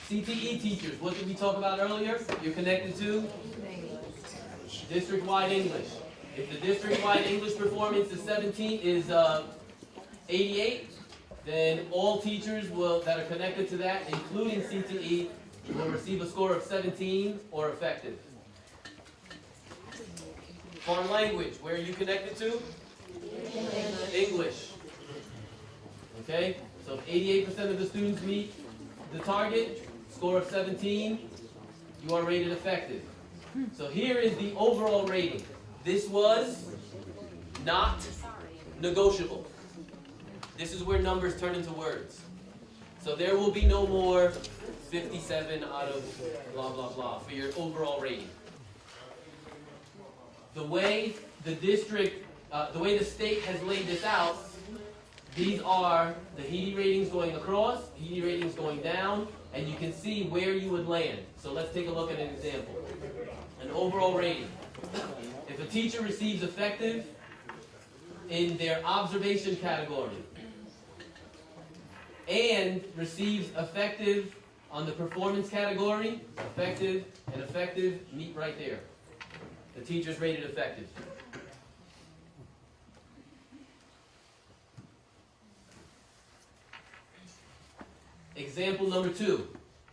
CTE teachers, what did we talk about earlier? You're connected to? District-wide English. If the district-wide English performance is 88, then all teachers that are connected to that, including CTE, will receive a score of 17 or effective. Foreign language, where are you connected to? English. Okay, so if 88% of the students meet the target, score of 17, you are rated effective. So here is the overall rating. This was not negotiable. This is where numbers turn into words. So there will be no more 57 out of blah, blah, blah for your overall rating. The way the district, the way the state has laid this out, these are the HEDI ratings going across, HEDI ratings going down, and you can see where you would land. So let's take a look at an example. An overall rating. If a teacher receives effective in their observation category and receives effective on the performance category, effective and effective meet right there. The teacher's rated effective. Example number 2.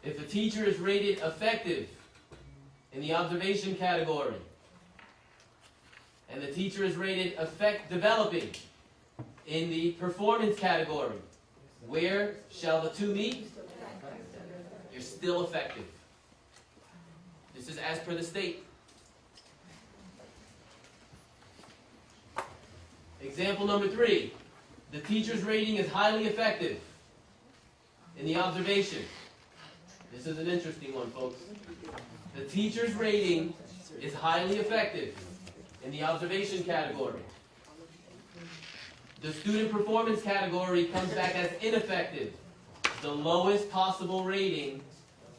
If a teacher is rated effective in the observation category and the teacher is rated developing in the performance category, where shall the two meet? You're still effective. This is as per the state. Example number 3. The teacher's rating is highly effective in the observation. This is an interesting one, folks. The teacher's rating is highly effective in the observation category. The student performance category comes back as ineffective. The lowest possible rating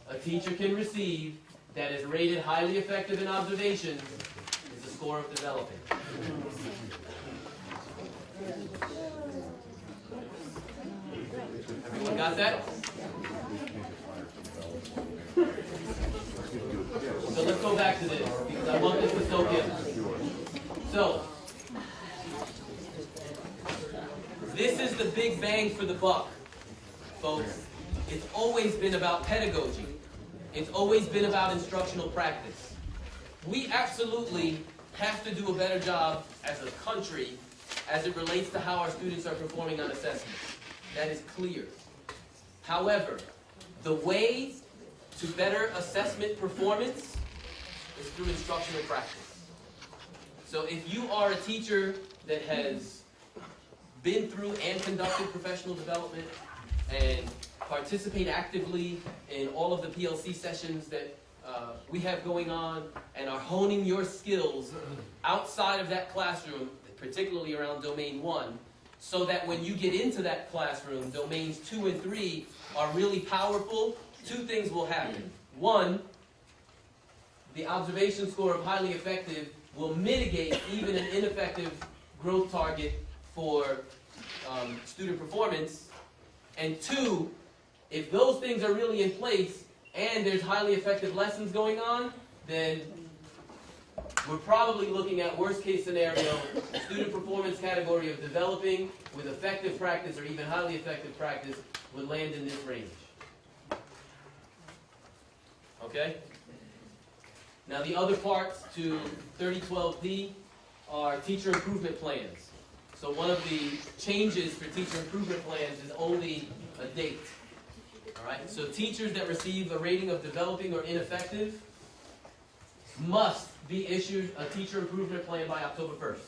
a teacher can receive that is rated highly effective in observation is the score of developing. Everyone got that? So let's go back to this, because I want this to soak in. So, this is the big bang for the buck, folks. It's always been about pedagogy. It's always been about instructional practice. We absolutely have to do a better job as a country as it relates to how our students are performing on assessments. That is clear. However, the way to better assessment performance is through instructional practice. So if you are a teacher that has been through and conducted professional development and participate actively in all of the PLC sessions that we have going on and are honing your skills outside of that classroom, particularly around Domain 1, so that when you get into that classroom, Domains 2 and 3 are really powerful, 2 things will happen. 1, the observation score of highly effective will mitigate even an ineffective growth target for student performance. And 2, if those things are really in place and there's highly effective lessons going on, then we're probably looking at worst case scenario, student performance category of developing with effective practice or even highly effective practice would land in this range. Okay? Now the other parts to 3012D are teacher improvement plans. So one of the changes for teacher improvement plans is only a date. Alright, so teachers that receive a rating of developing or ineffective must be issued a teacher improvement plan by October 1st.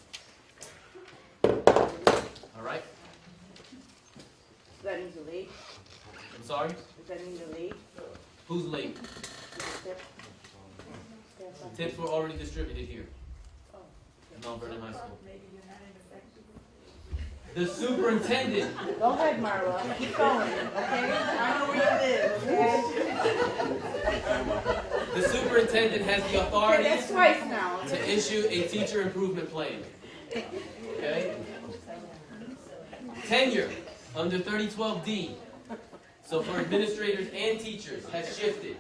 Alright?
Is that in the league?
I'm sorry?
Is
sending the lead?
Who's late? Tips were already distributed here. Mount Vernon High School. The superintendent.
Go ahead, Marla, keep going, okay? I know where you live, okay?
The superintendent has the authority
Okay, that's twice now.
to issue a teacher improvement plan. Okay? Tenure under 3012D. So for administrators and teachers has shifted.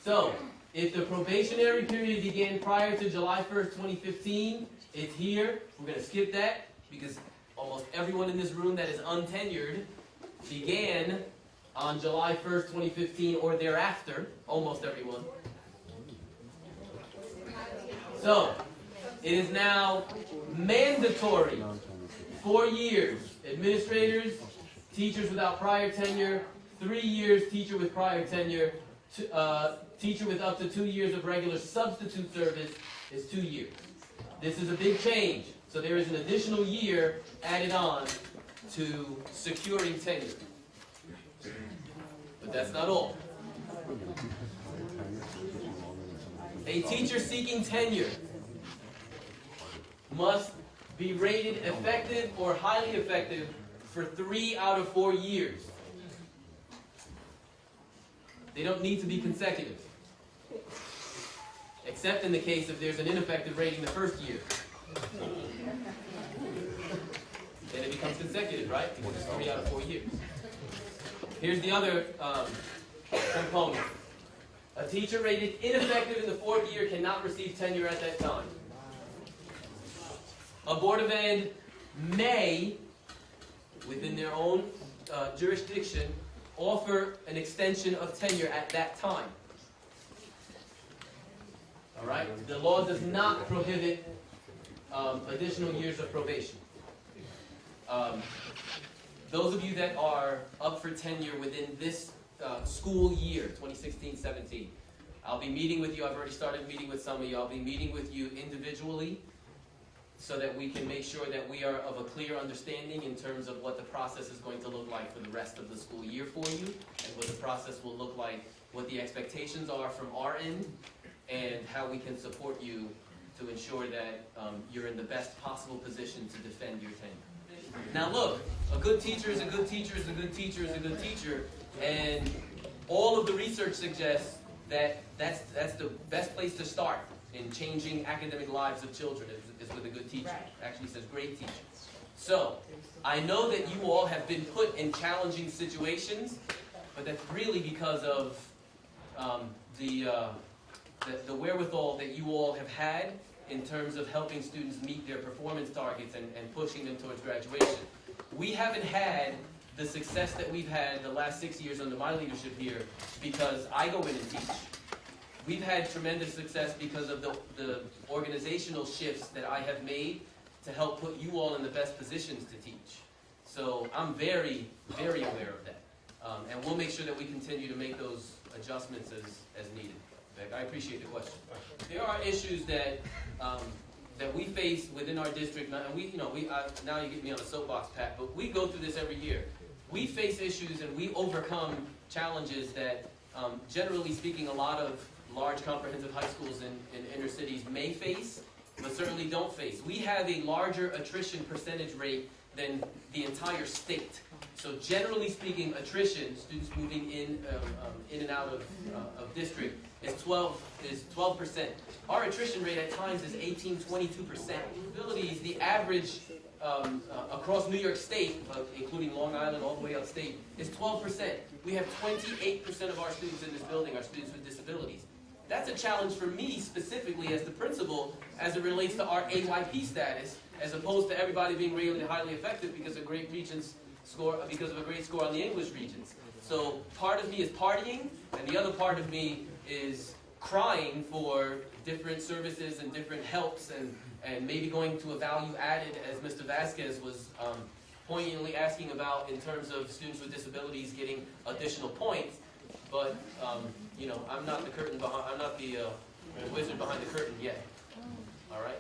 So if the probationary period began prior to July 1st, 2015, it's here. We're going to skip that because almost everyone in this room that is untenured began on July 1st, 2015 or thereafter. Almost everyone. So it is now mandatory. 4 years, administrators, teachers without prior tenure, 3 years, teacher with prior tenure, teacher with up to 2 years of regular substitute service is 2 years. This is a big change, so there is an additional year added on to securing tenure. But that's not all. A teacher seeking tenure must be rated effective or highly effective for 3 out of 4 years. They don't need to be consecutive. Except in the case if there's an ineffective rating the first year. Then it becomes consecutive, right? Because it's 3 out of 4 years. Here's the other component. A teacher rated ineffective in the 4th year cannot receive tenure at that time. A Board of Ed may, within their own jurisdiction, offer an extension of tenure at that time. All right? The law does not prohibit additional years of probation. Those of you that are up for tenure within this school year, 2016-17, I'll be meeting with you. I've already started meeting with some of you. I'll be meeting with you individually so that we can make sure that we are of a clear understanding in terms of what the process is going to look like for the rest of the school year for you, and what the process will look like, what the expectations are from our end, and how we can support you to ensure that you're in the best possible position to defend your tenure. Now look, a good teacher is a good teacher is a good teacher is a good teacher, and all of the research suggests that that's the best place to start in changing academic lives of children is with a good teacher.
Right.
Actually says great teacher. So, I know that you all have been put in challenging situations, but that's really because of the wherewithal that you all have had in terms of helping students meet their performance targets and pushing them towards graduation. We haven't had the success that we've had the last 6 years under my leadership here because I go in and teach. We've had tremendous success because of the organizational shifts that I have made to help put you all in the best positions to teach. So I'm very, very aware of that. And we'll make sure that we continue to make those adjustments as needed. I appreciate the question. There are issues that we face within our district, and now you get me on a soapbox, Pat, but we go through this every year. We face issues and we overcome challenges that, generally speaking, a lot of large comprehensive high schools in inner cities may face, but certainly don't face. We have a larger attrition percentage rate than the entire state. So generally speaking, attrition, students moving in and out of district, is 12%. Our attrition rate at times is 18-22%. The average across New York State, including Long Island all the way upstate, is 12%. We have 28% of our students in this building are students with disabilities. That's a challenge for me specifically as the principal as it relates to our AYP status, as opposed to everybody being really highly effective because of great regions score, because of a great score on the English regions. So part of me is partying, and the other part of me is crying for different services and different helps and maybe going to a value added, as Mr. Vasquez was poignantly asking about in terms of students with disabilities getting additional points. But I'm not the curtain behind. I'm not the wizard behind the curtain yet. All right.